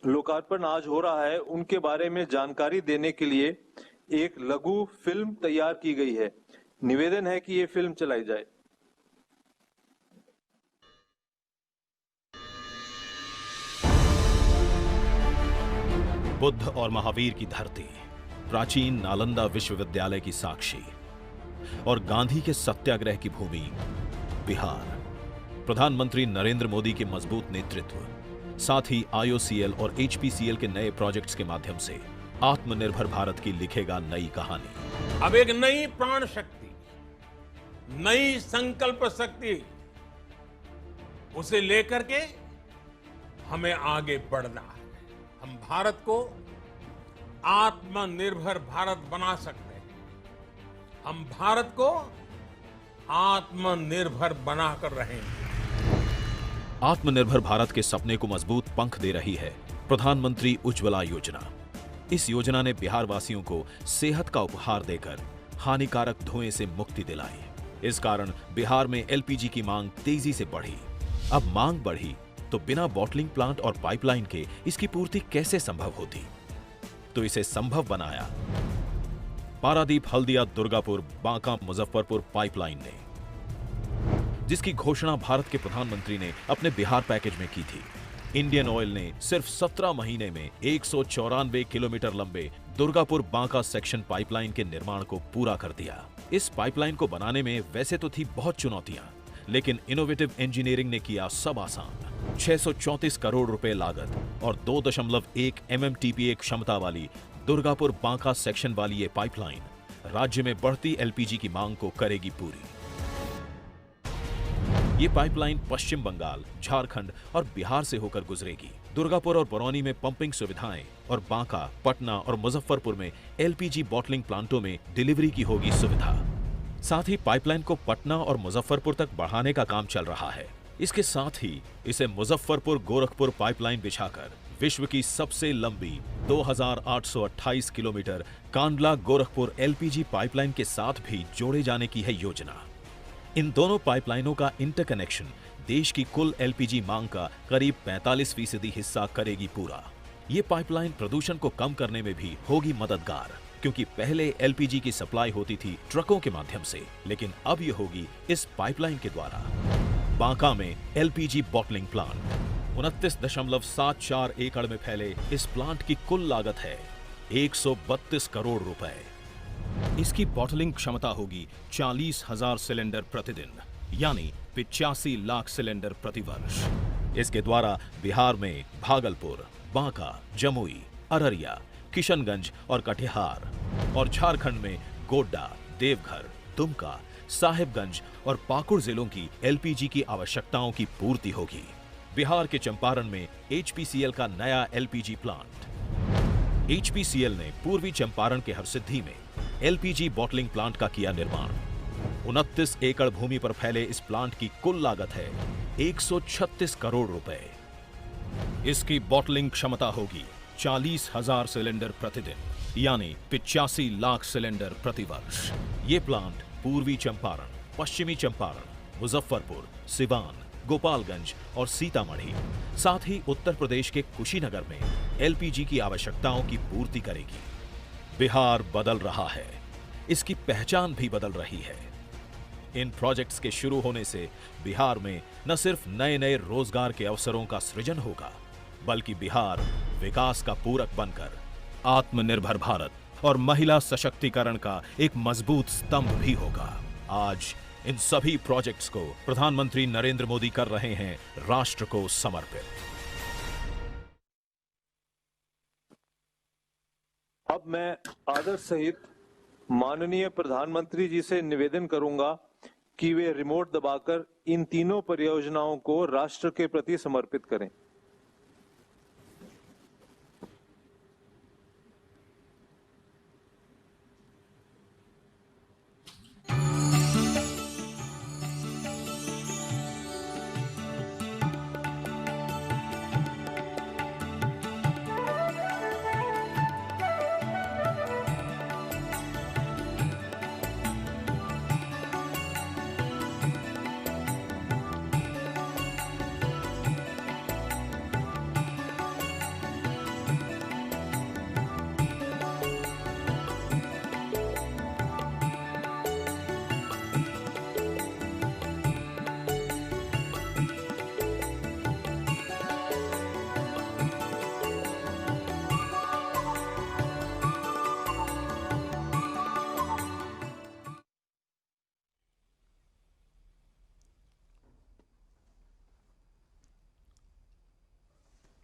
लोकार्पण आज हो रहा है, उनके बारे में जानकारी देने के लिए एक लघु फिल्म तैयार की गई है। निवेदन है कि ये फिल्म चलाई जाए। बुद्ध और महावीर की धरती, प्राचीन नालंदा विश्वविद्यालय की साक्षी और गांधी के सत्याग्रह की भूमि बिहार। प्रधानमंत्री नरेंद्र मोदी के मजबूत नेतृत्व, साथ ही IOCL और HPCL के नए प्रोजेक्ट्स के माध्यम से आत्मनिर्भर भारत की लिखेगा नई कहानी। अब एक नई प्राण शक्ति, नई संकल्प शक्ति, उसे लेकर के हमें आगे बढ़ना है। हम भारत को आत्मनिर्भर भारत बना सकते हैं। हम भारत को आत्मनिर्भर बनाकर रहेंगे। आत्मनिर्भर भारत के सपने को मजबूत पंख दे रही है प्रधानमंत्री उज्ज्वला योजना। इस योजना ने बिहार वासियों को सेहत का उपहार देकर हानिकारक धुएं से मुक्ति दिलाई। इस कारण बिहार में LPG की मांग तेजी से बढ़ी। अब मांग बढ़ी तो बिना बॉटलिंग प्लांट और पाइपलाइन के इसकी पूर्ति कैसे संभव होती? तो इसे संभव बनाया पारादीप हल्दिया दुर्गापुर बांका मुजफ्फरपुर पाइपलाइन ने, जिसकी घोषणा भारत के प्रधानमंत्री ने अपने बिहार पैकेज में की थी। इंडियन ऑयल ने सिर्फ 17 महीने में 194 किलोमीटर लंबे दुर्गापुर बांका सेक्शन पाइपलाइन के निर्माण को पूरा कर दिया। इस पाइपलाइन को बनाने में वैसे तो थी बहुत चुनौतियां, लेकिन इनोवेटिव इंजीनियरिंग ने किया सब आसान। 634 करोड़ रुपए लागत और 2.1 MMTPA क्षमता वाली दुर्गापुर बांका सेक्शन वाली ये पाइपलाइन राज्य में बढ़ती LPG की मांग को करेगी पूरी। ये पाइपलाइन पश्चिम बंगाल, झारखंड और बिहार से होकर गुजरेगी। दुर्गापुर और बरौनी में पंपिंग सुविधाएं और बांका, पटना और मुजफ्फरपुर में LPG बॉटलिंग प्लांटों में डिलीवरी की होगी सुविधा। साथ ही पाइपलाइन को पटना और मुजफ्फरपुर तक बढ़ाने का काम चल रहा है। इसके साथ ही इसे मुजफ्फरपुर गोरखपुर पाइपलाइन बिछाकर विश्व की सबसे लंबी 2828 kilometre Kandla Gorakhpur LPG pipeline के साथ भी जोड़े जाने की है योजना। इन दोनों पाइपलाइनों का इंटरकनेक्शन देश की कुल LPG मांग का करीब 45% हिस्सा करेगी पूरा। ये पाइपलाइन प्रदूषण को कम करने में भी होगी मददगार, क्योंकि पहले LPG की सप्लाई होती थी ट्रकों के माध्यम से, लेकिन अब ये होगी इस पाइपलाइन के द्वारा। बांका में LPG बॉटलिंग प्लांट 29.74 एकड़ में फैले इस प्लांट की कुल लागत है 132 करोड़ रुपए। इसकी बॉटलिंग क्षमता होगी 40,000 सिलेंडर प्रतिदिन, यानी 85 लाख सिलेंडर प्रतिवर्ष। इसके द्वारा बिहार में भागलपुर, बांका, जमुई, अररिया, किशनगंज और कटिहार और झारखंड में गोड्डा, देवघर, दुमका, साहिबगंज और पाकुड़ जिलों की LPG की आवश्यकताओं की पूर्ति होगी। बिहार के चंपारण में HPCL का नया LPG प्लांट। HPCL ने पूर्वी चंपारण के हरसिद्धि में LPG बॉटलिंग प्लांट का किया निर्माण। 29 एकड़ भूमि पर फैले इस प्लांट की कुल लागत है 136 करोड़ रुपए। इसकी बॉटलिंग क्षमता होगी 40,000 सिलेंडर प्रतिदिन, यानी 85 लाख सिलेंडर प्रतिवर्ष। ये प्लांट पूर्वी चंपारण, पश्चिमी चंपारण, मुजफ्फरपुर, सिवान, गोपालगंज और सीतामढ़ी, साथ ही उत्तर प्रदेश के कुशीनगर में LPG की आवश्यकताओं की पूर्ति करेगी। बिहार बदल रहा है, इसकी पहचान भी बदल रही है। इन प्रोजेक्ट्स के शुरू होने से बिहार में न सिर्फ नए नए रोजगार के अवसरों का सृजन होगा, बल्कि बिहार विकास का पूरक बनकर आत्मनिर्भर भारत और महिला सशक्तिकरण का एक मजबूत स्तंभ भी होगा। आज इन सभी प्रोजेक्ट्स को प्रधानमंत्री नरेंद्र मोदी कर रहे हैं राष्ट्र को समर्पित। अब मैं आदर सहित माननीय प्रधानमंत्री जी से निवेदन करूंगा कि वे रिमोट दबाकर इन तीनों परियोजनाओं को राष्ट्र के प्रति समर्पित करें।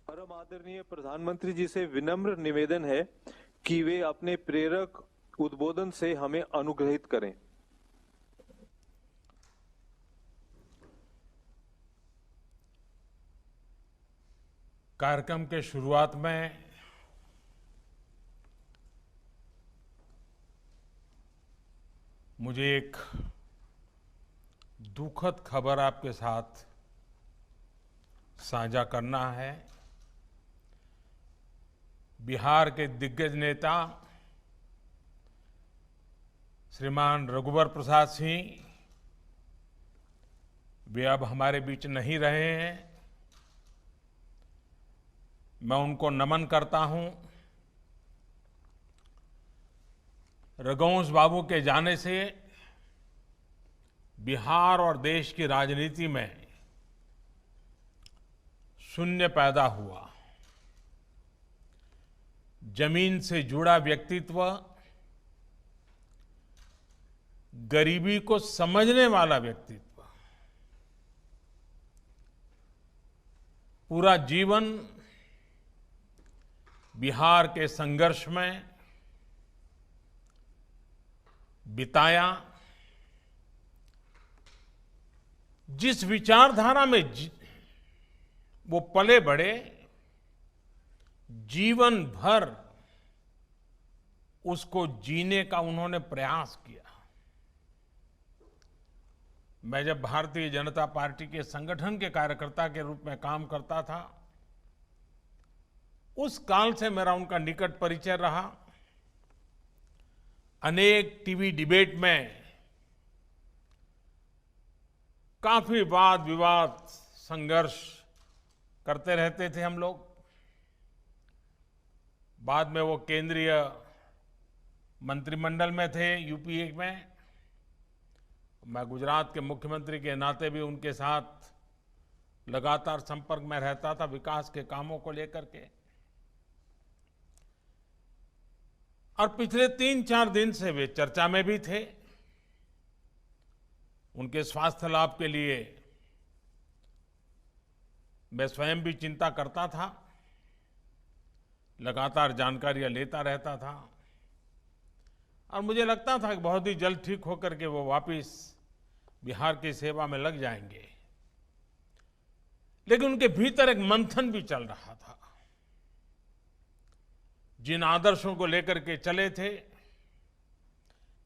परम आदरणीय प्रधानमंत्री जी से विनम्र निवेदन है कि वे अपने प्रेरक उद्बोधन से हमें अनुग्रहित करें। कार्यक्रम के शुरुआत में मुझे एक दुखद खबर आपके साथ साझा करना है। बिहार के दिग्गज नेता श्रीमान रघुवर प्रसाद सिंह वे अब हमारे बीच नहीं रहे हैं। मैं उनको नमन करता हूं। रघुवंश बाबू के जाने से बिहार और देश की राजनीति में शून्य पैदा हुआ। जमीन से जुड़ा व्यक्तित्व, गरीबी को समझने वाला व्यक्तित्व, पूरा जीवन बिहार के संघर्ष में बिताया। जिस विचारधारा में वो पले बढ़े, जीवन भर उसको जीने का उन्होंने प्रयास किया। मैं जब भारतीय जनता पार्टी के संगठन के कार्यकर्ता के रूप में काम करता था, उस काल से मेरा उनका निकट परिचय रहा। अनेक टीवी डिबेट में काफी वाद विवाद संघर्ष करते रहते थे हम लोग। बाद में वो केंद्रीय मंत्रिमंडल में थे यूपीए में। मैं गुजरात के मुख्यमंत्री के नाते भी उनके साथ लगातार संपर्क में रहता था विकास के कामों को लेकर के। और पिछले 3-4 दिन से वे चर्चा में भी थे। उनके स्वास्थ्य लाभ के लिए मैं स्वयं भी चिंता करता था, लगातार जानकारियां लेता रहता था और मुझे लगता था कि बहुत ही जल्द ठीक होकर के वो वापस बिहार की सेवा में लग जाएंगे। लेकिन उनके भीतर एक मंथन भी चल रहा था। जिन आदर्शों को लेकर के चले थे,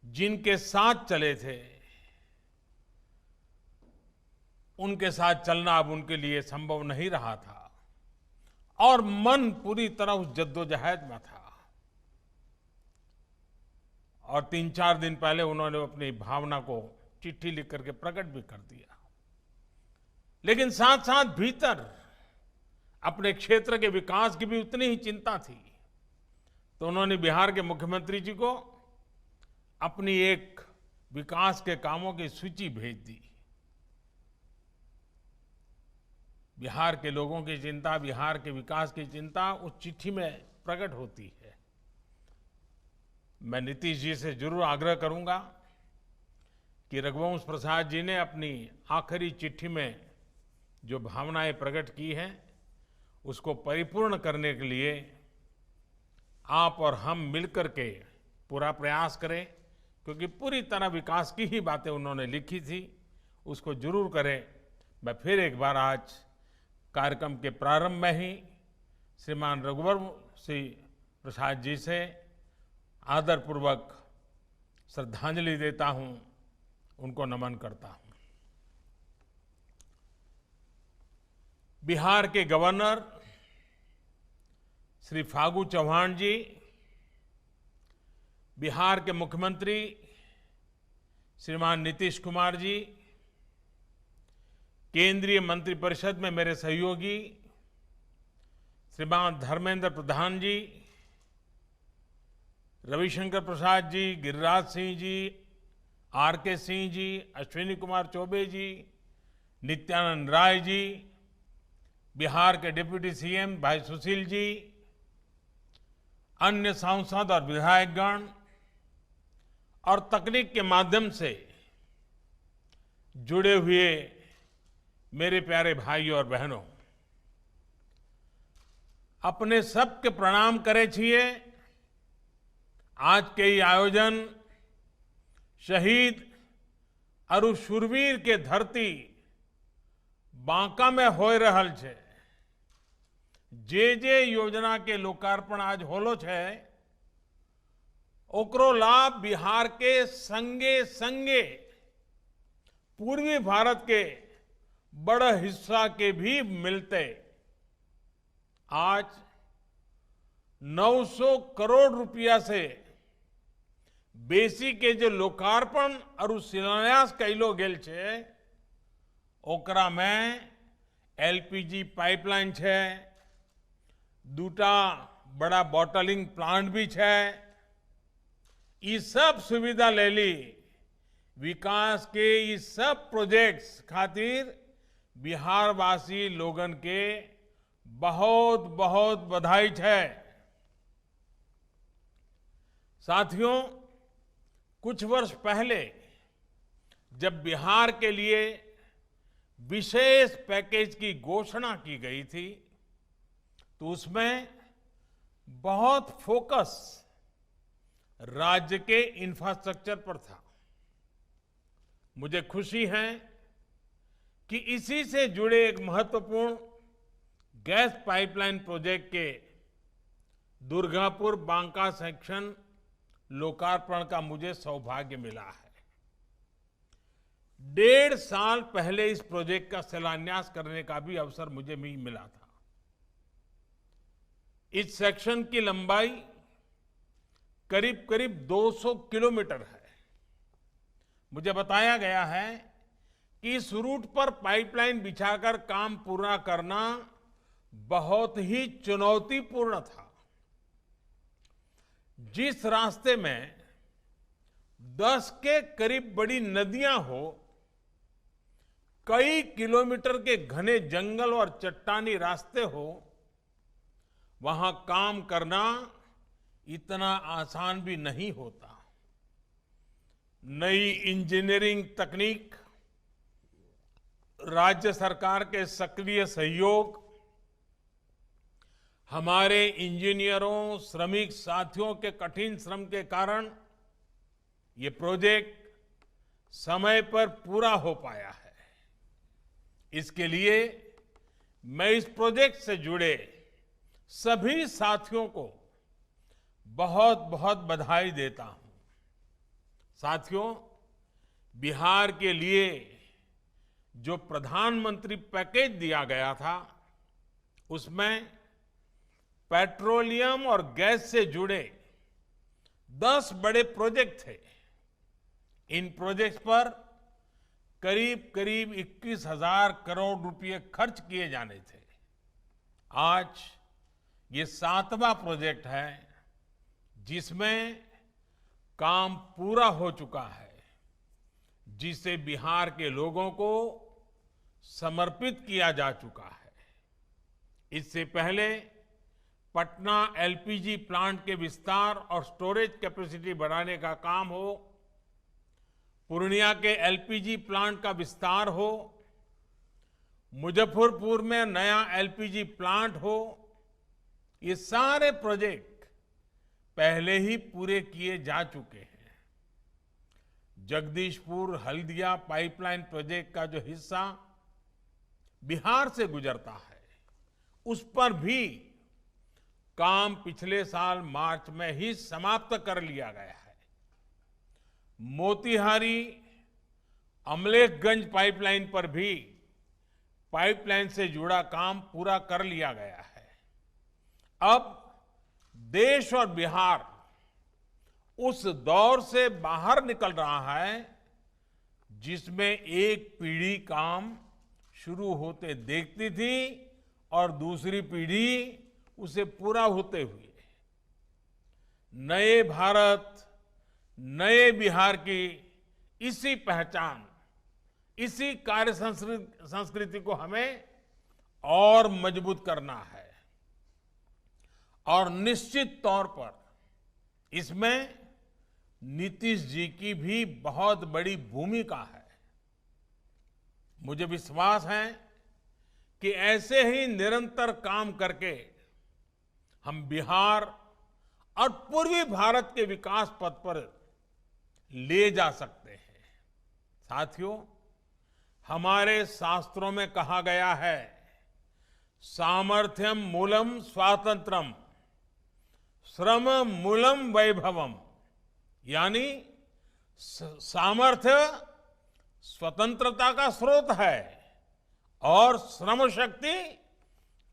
जिनके साथ चले थे, उनके साथ चलना अब उनके लिए संभव नहीं रहा था और मन पूरी तरह उस जद्दोजहद में था। और 3-4 दिन पहले उन्होंने अपनी भावना को चिट्ठी लिख करके प्रकट भी कर दिया। लेकिन साथ साथ भीतर अपने क्षेत्र के विकास की भी उतनी ही चिंता थी। तो उन्होंने बिहार के मुख्यमंत्री जी को अपनी एक विकास के कामों की सूची भेज दी। बिहार के लोगों की चिंता, बिहार के विकास की चिंता उस चिट्ठी में प्रकट होती है। मैं नीतीश जी से जरूर आग्रह करूंगा कि रघुवंश प्रसाद जी ने अपनी आखिरी चिट्ठी में जो भावनाएं प्रकट की हैं उसको परिपूर्ण करने के लिए आप और हम मिलकर के पूरा प्रयास करें, क्योंकि पूरी तरह विकास की ही बातें उन्होंने लिखी थी, उसको जरूर करें। मैं फिर एक बार आज कार्यक्रम के प्रारंभ में ही श्रीमान रघुवंश प्रसाद जी से आदरपूर्वक श्रद्धांजलि देता हूं, उनको नमन करता हूं। बिहार के गवर्नर श्री फागू चौहान जी, बिहार के मुख्यमंत्री श्रीमान नीतीश कुमार जी, केंद्रीय मंत्रिपरिषद में मेरे सहयोगी श्रीमान धर्मेंद्र प्रधान जी, रविशंकर प्रसाद जी, गिरिराज सिंह जी, आर.के. सिंह जी, अश्विनी कुमार चौबे जी, नित्यानंद राय जी, बिहार के डिप्टी सीएम भाई सुशील जी, अन्य सांसद और विधायकगण और तकनीक के माध्यम से जुड़े हुए मेरे प्यारे भाई और बहनों, अपने सबके प्रणाम करे छिए। आज के ई आयोजन शहीद और शूरवीर के धरती बांका में हो रहल छे। जे योजना के लोकार्पण आज होलो छे, ओकरो लाभ बिहार के संगे संगे पूर्वी भारत के बड़ा हिस्सा के भी मिलते। आज 900 करोड़ रुपया से बेसी के जो लोकार्पण और शिलान्यास कैलो गेल छे, ओकरा में एलपीजी पाइपलाइन छे, दूटा बड़ा बॉटलिंग प्लांट भी छे। ये सब सुविधा ले ली विकास के ये सब प्रोजेक्ट्स खातिर बिहारवासी लोगन के बहुत बहुत बधाई है। साथियों, कुछ वर्ष पहले जब बिहार के लिए विशेष पैकेज की घोषणा की गई थी, तो उसमें बहुत फोकस राज्य के इंफ्रास्ट्रक्चर पर था। मुझे खुशी है कि इसी से जुड़े एक महत्वपूर्ण गैस पाइपलाइन प्रोजेक्ट के दुर्गापुर बांका सेक्शन लोकार्पण का मुझे सौभाग्य मिला है। 1.5 साल पहले इस प्रोजेक्ट का शिलान्यास करने का भी अवसर मुझे भी मिला था। इस सेक्शन की लंबाई करीब करीब 200 किलोमीटर है। मुझे बताया गया है कि इस रूट पर पाइपलाइन बिछाकर काम पूरा करना बहुत ही चुनौतीपूर्ण था। जिस रास्ते में 10 के करीब बड़ी नदियां हो, कई किलोमीटर के घने जंगल और चट्टानी रास्ते हो, वहां काम करना इतना आसान भी नहीं होता। नई इंजीनियरिंग तकनीक, राज्य सरकार के सक्रिय सहयोग, हमारे इंजीनियरों, श्रमिक साथियों के कठिन श्रम के कारण ये प्रोजेक्ट समय पर पूरा हो पाया है। इसके लिए मैं इस प्रोजेक्ट से जुड़े सभी साथियों को बहुत बहुत बधाई देता हूं। साथियों, बिहार के लिए जो प्रधानमंत्री पैकेज दिया गया था, उसमें पेट्रोलियम और गैस से जुड़े 10 बड़े प्रोजेक्ट थे। इन प्रोजेक्ट्स पर करीब करीब 21,000 करोड़ रुपए खर्च किए जाने थे। आज ये 7वां प्रोजेक्ट है जिसमें काम पूरा हो चुका है, जिसे बिहार के लोगों को समर्पित किया जा चुका है। इससे पहले पटना एलपीजी प्लांट के विस्तार और स्टोरेज कैपेसिटी बढ़ाने का काम हो, पूर्णिया के एलपीजी प्लांट का विस्तार हो, मुजफ्फरपुर में नया एलपीजी प्लांट हो, ये सारे प्रोजेक्ट पहले ही पूरे किए जा चुके हैं। जगदीशपुर हल्दिया पाइपलाइन प्रोजेक्ट का जो हिस्सा बिहार से गुजरता है, उस पर भी काम पिछले साल मार्च में ही समाप्त कर लिया गया है। मोतिहारी अमलेखगंज पाइपलाइन पर भी पाइपलाइन से जुड़ा काम पूरा कर लिया गया है। अब देश और बिहार उस दौर से बाहर निकल रहा है जिसमें एक पीढ़ी काम शुरू होते देखती थी और दूसरी पीढ़ी उसे पूरा होते हुए। नए भारत, नए बिहार की इसी पहचान, इसी कार्य संस्कृति को हमें और मजबूत करना है। और निश्चित तौर पर इसमें नीतीश जी की भी बहुत बड़ी भूमिका है। मुझे विश्वास है कि ऐसे ही निरंतर काम करके हम बिहार और पूर्वी भारत के विकास पथ पर ले जा सकते हैं। साथियों, हमारे शास्त्रों में कहा गया है, सामर्थ्यम मूलम स्वातंत्रम, श्रम मूलम वैभवम, यानी सामर्थ्य स्वतंत्रता का स्रोत है और श्रम शक्ति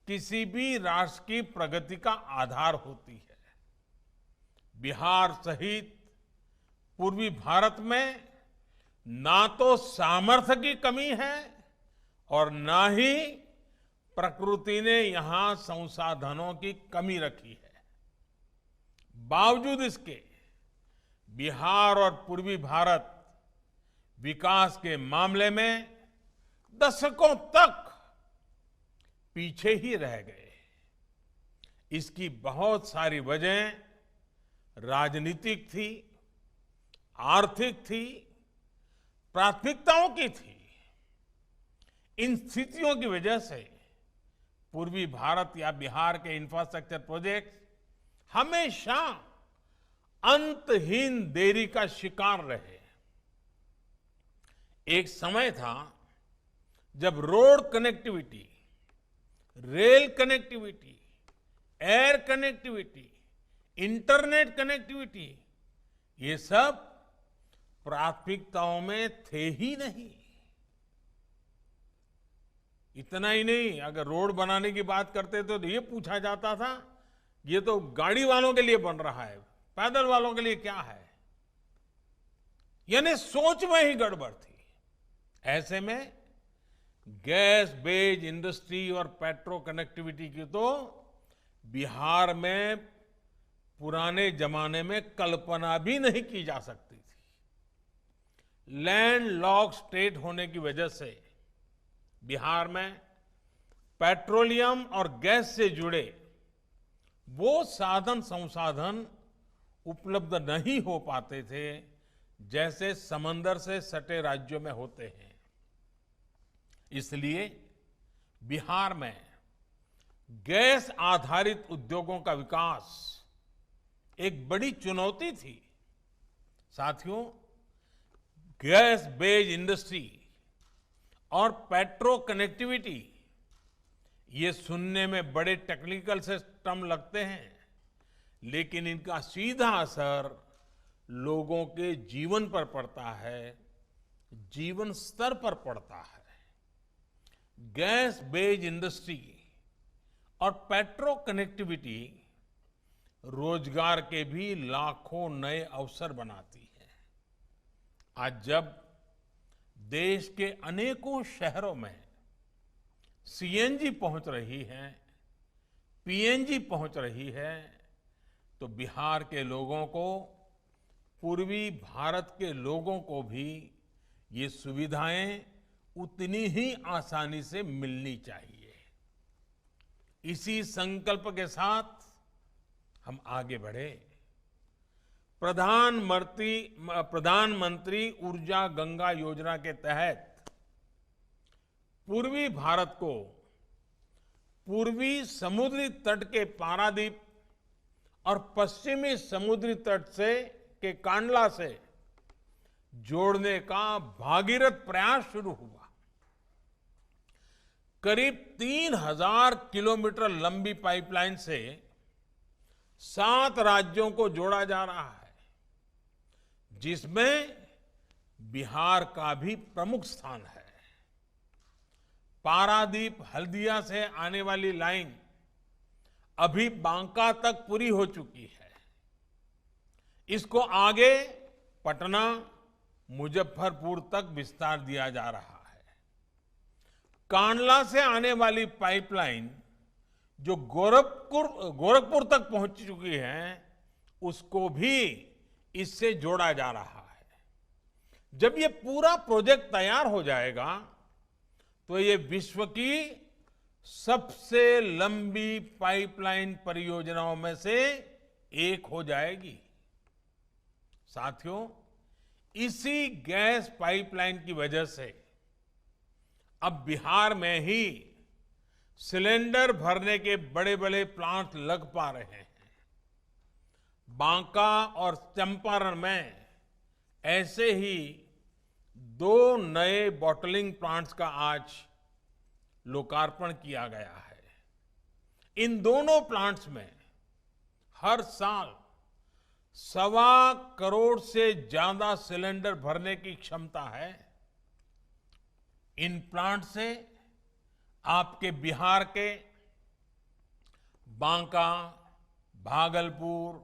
किसी भी राष्ट्र की प्रगति का आधार होती है। बिहार सहित पूर्वी भारत में ना तो सामर्थ्य की कमी है और ना ही प्रकृति ने यहां संसाधनों की कमी रखी है। बावजूद इसके बिहार और पूर्वी भारत विकास के मामले में दशकों तक पीछे ही रह गए। इसकी बहुत सारी वजह राजनीतिक थी, आर्थिक थी, प्राथमिकताओं की थी। इन स्थितियों की वजह से पूर्वी भारत या बिहार के इंफ्रास्ट्रक्चर प्रोजेक्ट हमेशा अंतहीन देरी का शिकार रहे। एक समय था जब road connectivity, rail connectivity, air connectivity, internet connectivity, ये सब प्राथमिकताओं में थे ही नहीं। इतना ही नहीं, अगर रोड बनाने की बात करते तो ये पूछा जाता था, ये तो गाड़ी वालों के लिए बन रहा है, पैदल वालों के लिए क्या है। यानी सोच में ही गड़बड़ थी। ऐसे में गैस बेस्ड इंडस्ट्री और पेट्रो कनेक्टिविटी की तो बिहार में पुराने जमाने में कल्पना भी नहीं की जा सकती थी। लैंड लॉक स्टेट होने की वजह से बिहार में पेट्रोलियम और गैस से जुड़े वो साधन संसाधन उपलब्ध नहीं हो पाते थे जैसे समंदर से सटे राज्यों में होते हैं। इसलिए बिहार में गैस आधारित उद्योगों का विकास एक बड़ी चुनौती थी। साथियों, गैस बेस्ड इंडस्ट्री और पेट्रो कनेक्टिविटी, ये सुनने में बड़े टेक्निकल से टर्म लगते हैं, लेकिन इनका सीधा असर लोगों के जीवन पर पड़ता है, जीवन स्तर पर पड़ता है। गैस बेस्ड इंडस्ट्री और पेट्रो कनेक्टिविटी रोजगार के भी लाखों नए अवसर बनाती है। आज जब देश के अनेकों शहरों में सीएनजी पहुंच रही है, पीएनजी पहुंच रही है, तो बिहार के लोगों को, पूर्वी भारत के लोगों को भी ये सुविधाएं उतनी ही आसानी से मिलनी चाहिए। इसी संकल्प के साथ हम आगे बढ़े। प्रधानमंत्री ऊर्जा गंगा योजना के तहत पूर्वी भारत को पूर्वी समुद्री तट के पारादीप और पश्चिमी समुद्री तट से के कांडला से जोड़ने का भागीरथ प्रयास शुरू हुआ। करीब 3000 किलोमीटर लंबी पाइपलाइन से 7 राज्यों को जोड़ा जा रहा है, जिसमें बिहार का भी प्रमुख स्थान है। पारादीप हल्दिया से आने वाली लाइन अभी बांका तक पूरी हो चुकी है। इसको आगे पटना, मुजफ्फरपुर तक विस्तार दिया जा रहा है। कांडला से आने वाली पाइपलाइन जो गोरखपुर तक पहुंच चुकी है, उसको भी इससे जोड़ा जा रहा है। जब ये पूरा प्रोजेक्ट तैयार हो जाएगा तो ये विश्व की सबसे लंबी पाइपलाइन परियोजनाओं में से एक हो जाएगी। साथियों, इसी गैस पाइपलाइन की वजह से अब बिहार में ही सिलेंडर भरने के बड़े बड़े प्लांट लग पा रहे हैं। बांका और चंपारण में ऐसे ही 2 नए बॉटलिंग प्लांट्स का आज लोकार्पण किया गया है। इन दोनों प्लांट्स में हर साल 1.25 करोड़ से ज्यादा सिलेंडर भरने की क्षमता है। इन प्लांट से आपके बिहार के बांका, भागलपुर,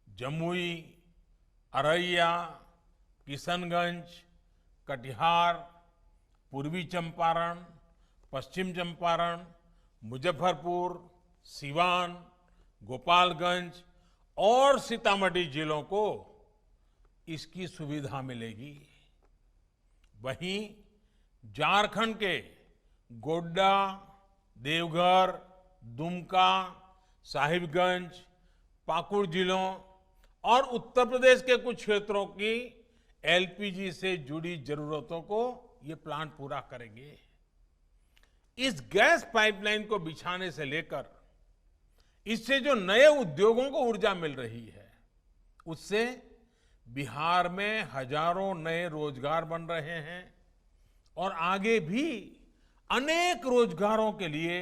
जमुई, अररिया, किशनगंज, कटिहार, पूर्वी चंपारण, पश्चिम चंपारण, मुजफ्फरपुर, सीवान, गोपालगंज और सीतामढ़ी जिलों को इसकी सुविधा मिलेगी। वहीं झारखंड के गोड्डा, देवघर, दुमका, साहिबगंज, पाकुड़ जिलों और उत्तर प्रदेश के कुछ क्षेत्रों की एलपीजी से जुड़ी जरूरतों को ये प्लांट पूरा करेंगे। इस गैस पाइपलाइन को बिछाने से लेकर इससे जो नए उद्योगों को ऊर्जा मिल रही है, उससे बिहार में हजारों नए रोजगार बन रहे हैं और आगे भी अनेक रोजगारों के लिए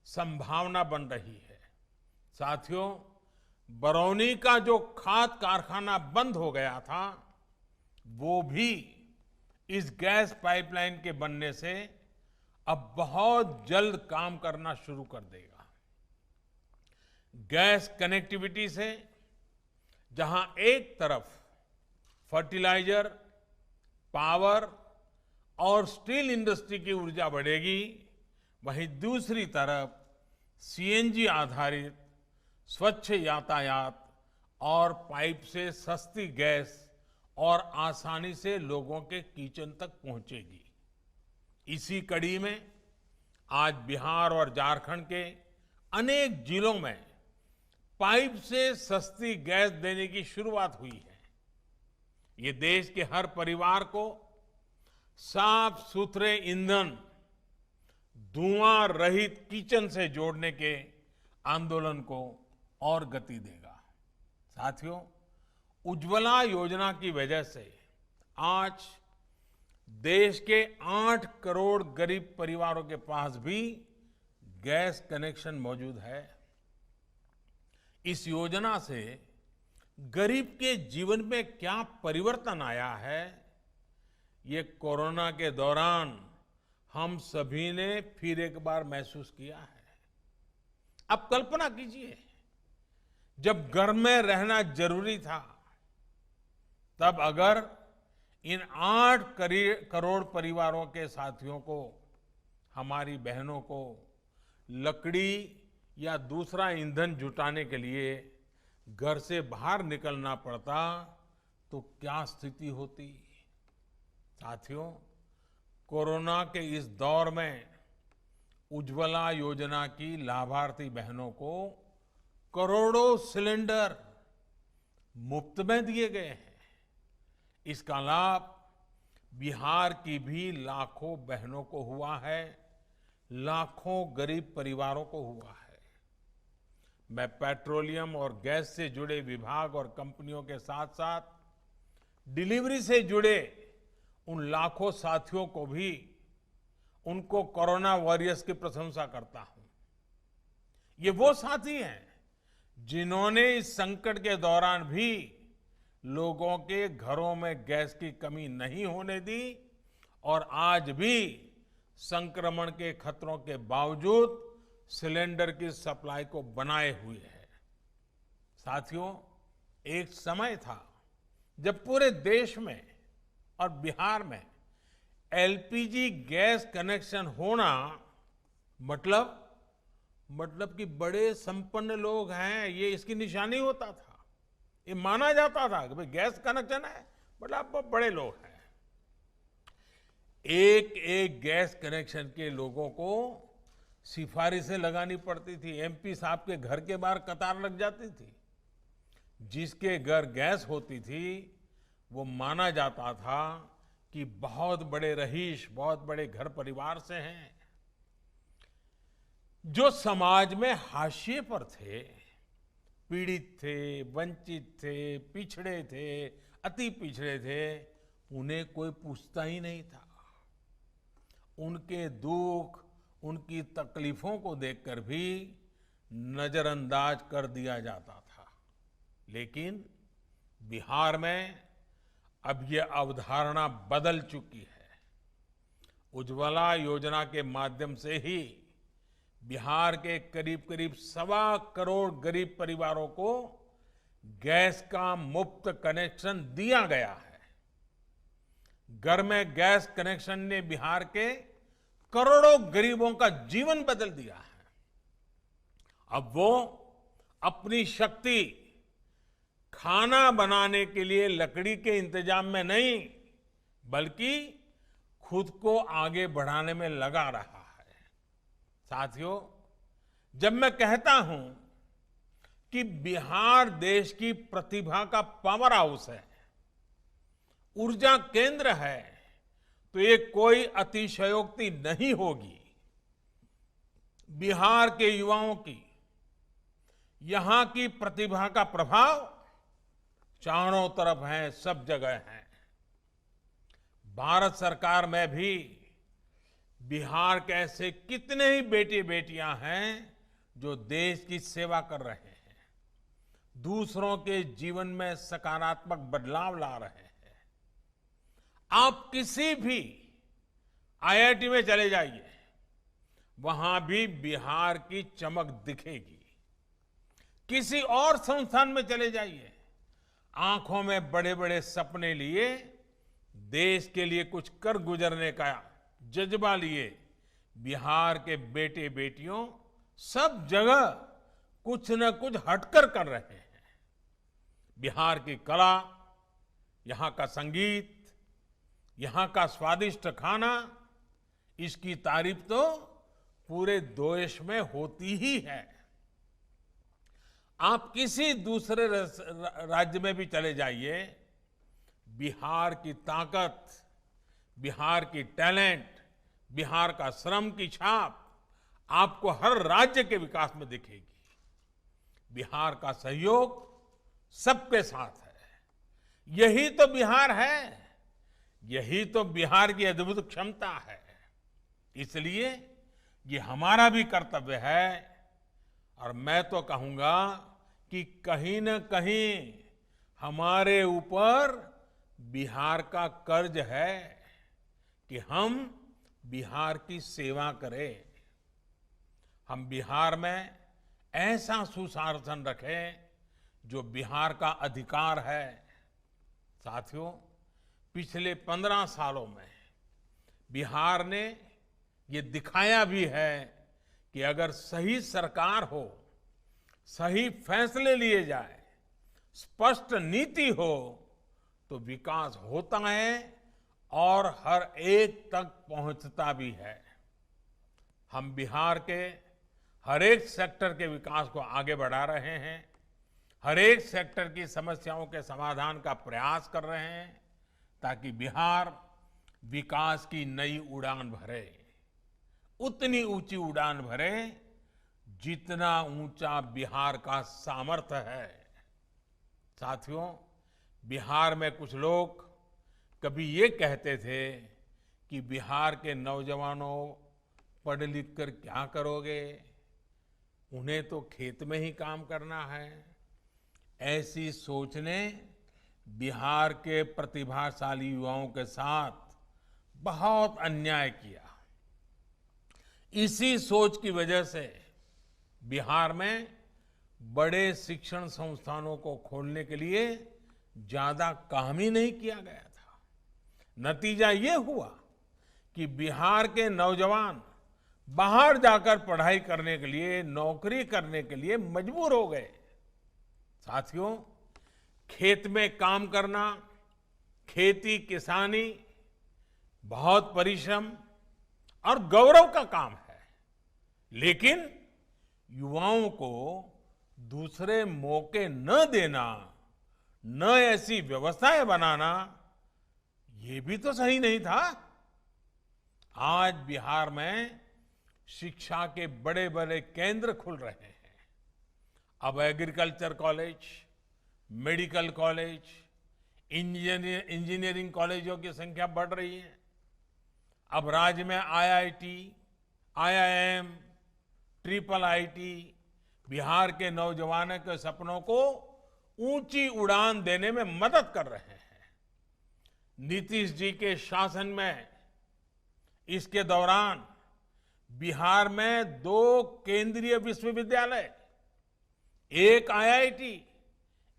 संभावना बन रही है। साथियों, बरौनी का जो खाद कारखाना बंद हो गया था, वो भी इस गैस पाइपलाइन के बनने से अब बहुत जल्द काम करना शुरू कर देगा। गैस कनेक्टिविटी से जहां एक तरफ फर्टिलाइजर, पावर और स्टील इंडस्ट्री की ऊर्जा बढ़ेगी, वहीं दूसरी तरफ सीएनजी आधारित स्वच्छ यातायात और पाइप से सस्ती गैस और आसानी से लोगों के किचन तक पहुंचेगी। इसी कड़ी में आज बिहार और झारखंड के अनेक जिलों में पाइप से सस्ती गैस देने की शुरुआत हुई है। ये देश के हर परिवार को साफ सुथरे ईंधन, धुआं रहित किचन से जोड़ने के आंदोलन को और गति देगा। साथियों, उज्ज्वला योजना की वजह से आज देश के 8 करोड़ गरीब परिवारों के पास भी गैस कनेक्शन मौजूद है। इस योजना से गरीब के जीवन में क्या परिवर्तन आया है, ये कोरोना के दौरान हम सभी ने फिर एक बार महसूस किया है। अब कल्पना कीजिए, जब घर में रहना जरूरी था, तब अगर इन 8 करोड़ परिवारों के साथियों को, हमारी बहनों को लकड़ी या दूसरा ईंधन जुटाने के लिए घर से बाहर निकलना पड़ता, तो क्या स्थिति होती। साथियों, कोरोना के इस दौर में उज्ज्वला योजना की लाभार्थी बहनों को करोड़ों सिलेंडर मुफ्त में दिए गए हैं। इसका लाभ बिहार की भी लाखों बहनों को हुआ है, लाखों गरीब परिवारों को हुआ है। मैं पेट्रोलियम और गैस से जुड़े विभाग और कंपनियों के साथ साथ डिलीवरी से जुड़े उन लाखों साथियों को भी, उनको कोरोना वॉरियर्स की प्रशंसा करता हूं। ये वो साथी हैं जिन्होंने इस संकट के दौरान भी लोगों के घरों में गैस की कमी नहीं होने दी और आज भी संक्रमण के खतरों के बावजूद सिलेंडर की सप्लाई को बनाए हुए है। साथियों, एक समय था जब पूरे देश में और बिहार में एलपीजी गैस कनेक्शन होना मतलब कि बड़े संपन्न लोग हैं, ये इसकी निशानी होता था। ये माना जाता था कि भाई गैस कनेक्शन है मतलब आप बड़े लोग हैं। एक एक गैस कनेक्शन के लोगों को सिफारिशें लगानी पड़ती थी। एमपी साहब के घर के बाहर कतार लग जाती थी। जिसके घर गैस होती थी वो माना जाता था कि बहुत बड़े रईस, बहुत बड़े घर परिवार से हैं। जो समाज में हाशिए पर थे, पीड़ित थे, वंचित थे, पिछड़े थे, अति पिछड़े थे, उन्हें कोई पूछता ही नहीं था। उनके दुख, उनकी तकलीफों को देखकर भी नजरअंदाज कर दिया जाता था। लेकिन बिहार में अब यह अवधारणा बदल चुकी है। उज्ज्वला योजना के माध्यम से ही बिहार के करीब करीब 1.25 करोड़ गरीब परिवारों को गैस का मुफ्त कनेक्शन दिया गया है। घर में गैस कनेक्शन ने बिहार के करोड़ों गरीबों का जीवन बदल दिया है। अब वो अपनी शक्ति खाना बनाने के लिए लकड़ी के इंतजाम में नहीं, बल्कि खुद को आगे बढ़ाने में लगा रहा है। साथियों, जब मैं कहता हूं कि बिहार देश की प्रतिभा का पावर हाउस है, ऊर्जा केंद्र है, तो ये कोई अतिशयोक्ति नहीं होगी। बिहार के युवाओं की, यहां की प्रतिभा का प्रभाव चारों तरफ है, सब जगह है। भारत सरकार में भी बिहार के ऐसे कितने ही बेटे बेटियां हैं जो देश की सेवा कर रहे हैं, दूसरों के जीवन में सकारात्मक बदलाव ला रहे हैं। आप किसी भी आईआईटी में चले जाइए, वहां भी बिहार की चमक दिखेगी। किसी और संस्थान में चले जाइए, आंखों में बड़े बड़े सपने लिए, देश के लिए कुछ कर गुजरने का जज्बा लिए बिहार के बेटे बेटियों सब जगह कुछ न कुछ हटकर कर रहे हैं। बिहार की कला, यहां का संगीत, यहां का स्वादिष्ट खाना, इसकी तारीफ तो पूरे देश में होती ही है। आप किसी दूसरे राज्य में भी चले जाइए, बिहार की ताकत, बिहार की टैलेंट, बिहार का श्रम की छाप आपको हर राज्य के विकास में दिखेगी। बिहार का सहयोग सबके साथ है। यही तो बिहार है, यही तो बिहार की अद्भुत क्षमता है। इसलिए ये हमारा भी कर्तव्य है, और मैं तो कहूंगा कि कहीं न कहीं हमारे ऊपर बिहार का कर्ज है कि हम बिहार की सेवा करें। हम बिहार में ऐसा सुशासन रखें जो बिहार का अधिकार है। साथियों, पिछले 15 सालों में बिहार ने ये दिखाया भी है कि अगर सही सरकार हो, सही फैसले लिए जाए, स्पष्ट नीति हो, तो विकास होता है और हर एक तक पहुंचता भी है। हम बिहार के हर एक सेक्टर के विकास को आगे बढ़ा रहे हैं। हर एक सेक्टर की समस्याओं के समाधान का प्रयास कर रहे हैं ताकि बिहार विकास की नई उड़ान भरे, उतनी ऊंची उड़ान भरे जितना ऊंचा बिहार का सामर्थ्य है। साथियों, बिहार में कुछ लोग कभी ये कहते थे कि बिहार के नौजवानों पढ़ लिख कर क्या करोगे, उन्हें तो खेत में ही काम करना है। ऐसी सोच ने बिहार के प्रतिभाशाली युवाओं के साथ बहुत अन्याय किया। इसी सोच की वजह से बिहार में बड़े शिक्षण संस्थानों को खोलने के लिए ज्यादा काम ही नहीं किया गया था। नतीजा ये हुआ कि बिहार के नौजवान बाहर जाकर पढ़ाई करने के लिए, नौकरी करने के लिए मजबूर हो गए। साथियों, खेत में काम करना, खेती किसानी बहुत परिश्रम और गौरव का काम है, लेकिन युवाओं को दूसरे मौके न देना, न ऐसी व्यवस्थाएं बनाना, ये भी तो सही नहीं था। आज बिहार में शिक्षा के बड़े बड़े केंद्र खुल रहे हैं। अब agriculture college, medical college, engineering कॉलेजों की संख्या बढ़ रही है। अब राज्य में IIT, IIM, triple IT Bihar के नौजवानों के सपनों को ऊंची उड़ान देने में मदद कर रहे हैं। नीतीश जी के शासन में इसके दौरान बिहार में 2 केंद्रीय विश्वविद्यालय, एक आईआईटी,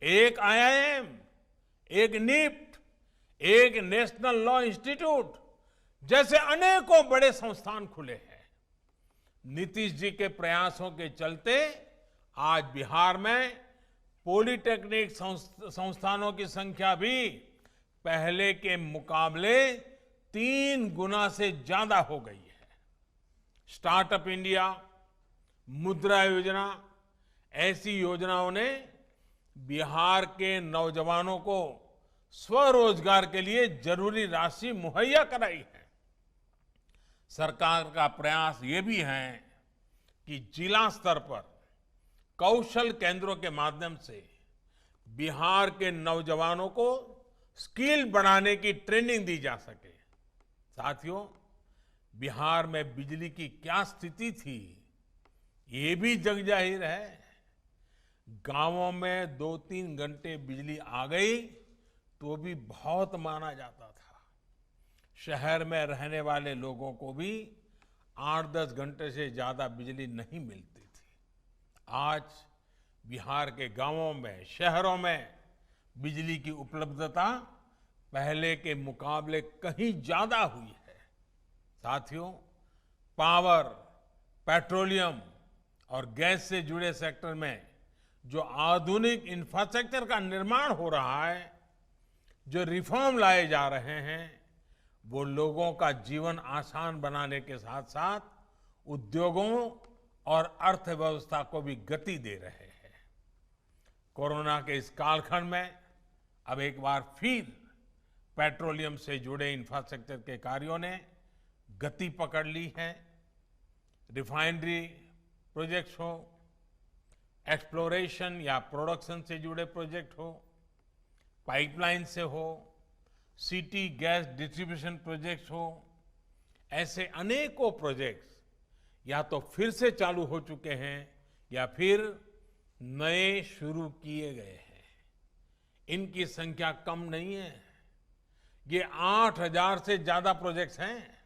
एक आईआईएम, एक निफ्ट, एक नेशनल लॉ इंस्टीट्यूट जैसे अनेकों बड़े संस्थान खुले हैं। नीतीश जी के प्रयासों के चलते आज बिहार में पॉलिटेक्निक संस्थानों की संख्या भी पहले के मुकाबले 3 गुना से ज्यादा हो गई है। स्टार्टअप इंडिया, मुद्रा योजना, ऐसी योजनाओं ने बिहार के नौजवानों को स्वरोजगार के लिए जरूरी राशि मुहैया कराई है। सरकार का प्रयास ये भी है कि जिला स्तर पर कौशल केंद्रों के माध्यम से बिहार के नौजवानों को स्किल बढ़ाने की ट्रेनिंग दी जा सके। साथियों, बिहार में बिजली की क्या स्थिति थी, ये भी जग जाहिर है। गांवों में 2-3 घंटे बिजली आ गई तो भी बहुत माना जाता था। शहर में रहने वाले लोगों को भी 8-10 घंटे से ज्यादा बिजली नहीं मिलती थी। आज बिहार के गांवों में, शहरों में बिजली की उपलब्धता पहले के मुकाबले कहीं ज्यादा हुई है। साथियों, पावर, पेट्रोलियम और गैस से जुड़े सेक्टर में जो आधुनिक इंफ्रास्ट्रक्चर का निर्माण हो रहा है, जो रिफॉर्म लाए जा रहे हैं, वो लोगों का जीवन आसान बनाने के साथ साथ उद्योगों और अर्थव्यवस्था को भी गति दे रहे हैं। कोरोना के इस कालखंड में अब एक बार फिर पेट्रोलियम से जुड़े इंफ्रास्ट्रक्चर के कार्यों ने गति पकड़ ली है। रिफाइनरी प्रोजेक्ट्स हो, एक्सप्लोरेशन या प्रोडक्शन से जुड़े प्रोजेक्ट हो, पाइपलाइन से हो, सिटी गैस डिस्ट्रीब्यूशन प्रोजेक्ट्स हो, ऐसे अनेकों प्रोजेक्ट्स या तो फिर से चालू हो चुके हैं या फिर नए शुरू किए गए हैं। इनकी संख्या कम नहीं है। ये 8,000 से ज्यादा प्रोजेक्ट्स हैं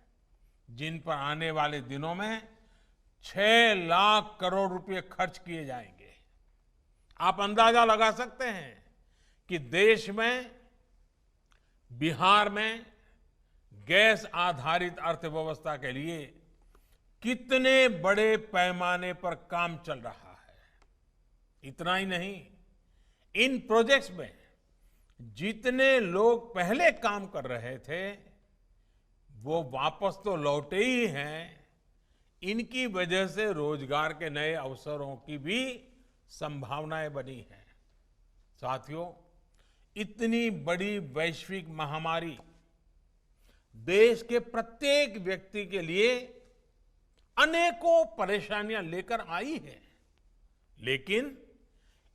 जिन पर आने वाले दिनों में 6 लाख करोड़ रुपए खर्च किए जाएंगे। आप अंदाजा लगा सकते हैं कि देश में, बिहार में गैस आधारित अर्थव्यवस्था के लिए कितने बड़े पैमाने पर काम चल रहा है। इतना ही नहीं, इन प्रोजेक्ट्स में जितने लोग पहले काम कर रहे थे वो वापस तो लौटे ही हैं। इनकी वजह से रोजगार के नए अवसरों की भी संभावनाएं बनी हैं। साथियों, इतनी बड़ी वैश्विक महामारी देश के प्रत्येक व्यक्ति के लिए अनेकों परेशानियां लेकर आई है, लेकिन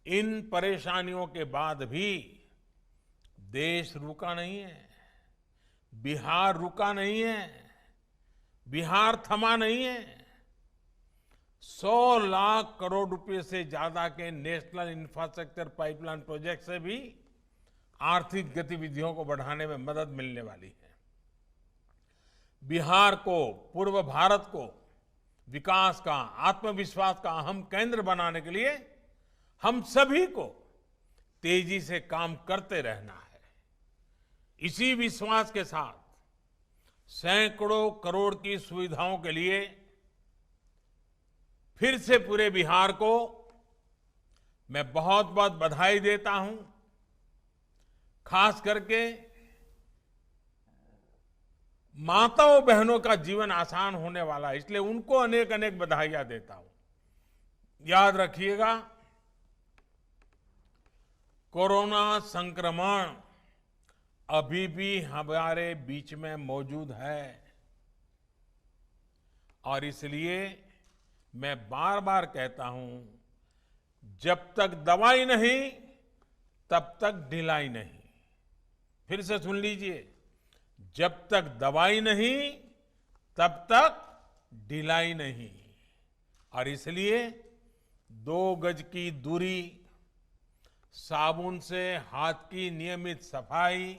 इन परेशानियों के बाद भी देश रुका नहीं है, बिहार रुका नहीं है, बिहार थमा नहीं है। 100 लाख करोड़ रुपए से ज्यादा के नेशनल इंफ्रास्ट्रक्चर पाइपलाइन प्रोजेक्ट से भी आर्थिक गतिविधियों को बढ़ाने में मदद मिलने वाली है। बिहार को, पूर्व भारत को विकास का, आत्मविश्वास का अहम केंद्र बनाने के लिए हम सभी को तेजी से काम करते रहना है। इसी विश्वास के साथ सैकड़ों करोड़ की सुविधाओं के लिए फिर से पूरे बिहार को मैं बहुत बहुत बधाई देता हूं। खास करके माताओं बहनों का जीवन आसान होने वाला है, इसलिए उनको अनेक अनेक बधाइयां देता हूं। याद रखिएगा, कोरोना संक्रमण अभी भी हमारे बीच में मौजूद है और इसलिए मैं बार बार कहता हूं, जब तक दवाई नहीं तब तक ढिलाई नहीं। फिर से सुन लीजिए, जब तक दवाई नहीं तब तक ढिलाई नहीं। और इसलिए 2 गज की दूरी, साबुन से हाथ की नियमित सफाई,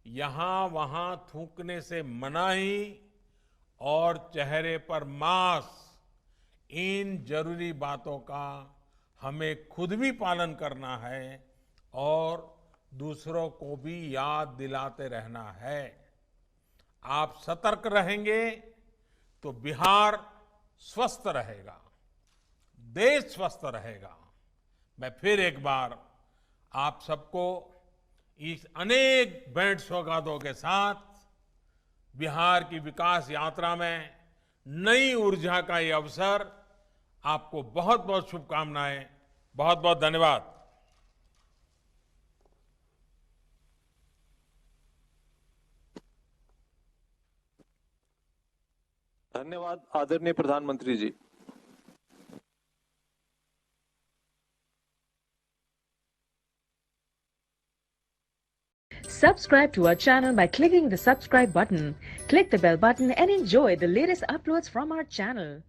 यहां वहां थूकने से मनाही और चेहरे पर मास्क, इन जरूरी बातों का हमें खुद भी पालन करना है और दूसरों को भी याद दिलाते रहना है। आप सतर्क रहेंगे तो बिहार स्वस्थ रहेगा, देश स्वस्थ रहेगा। मैं फिर एक बार आप सबको इस अनेक भेंट सौगातों के साथ बिहार की विकास यात्रा में नई ऊर्जा का ये अवसर, आपको बहुत बहुत शुभकामनाएं, बहुत बहुत धन्यवाद। धन्यवाद आदरणीय प्रधानमंत्री जी। Subscribe to our channel by clicking the subscribe button. Click the bell button and enjoy the latest uploads from our channel.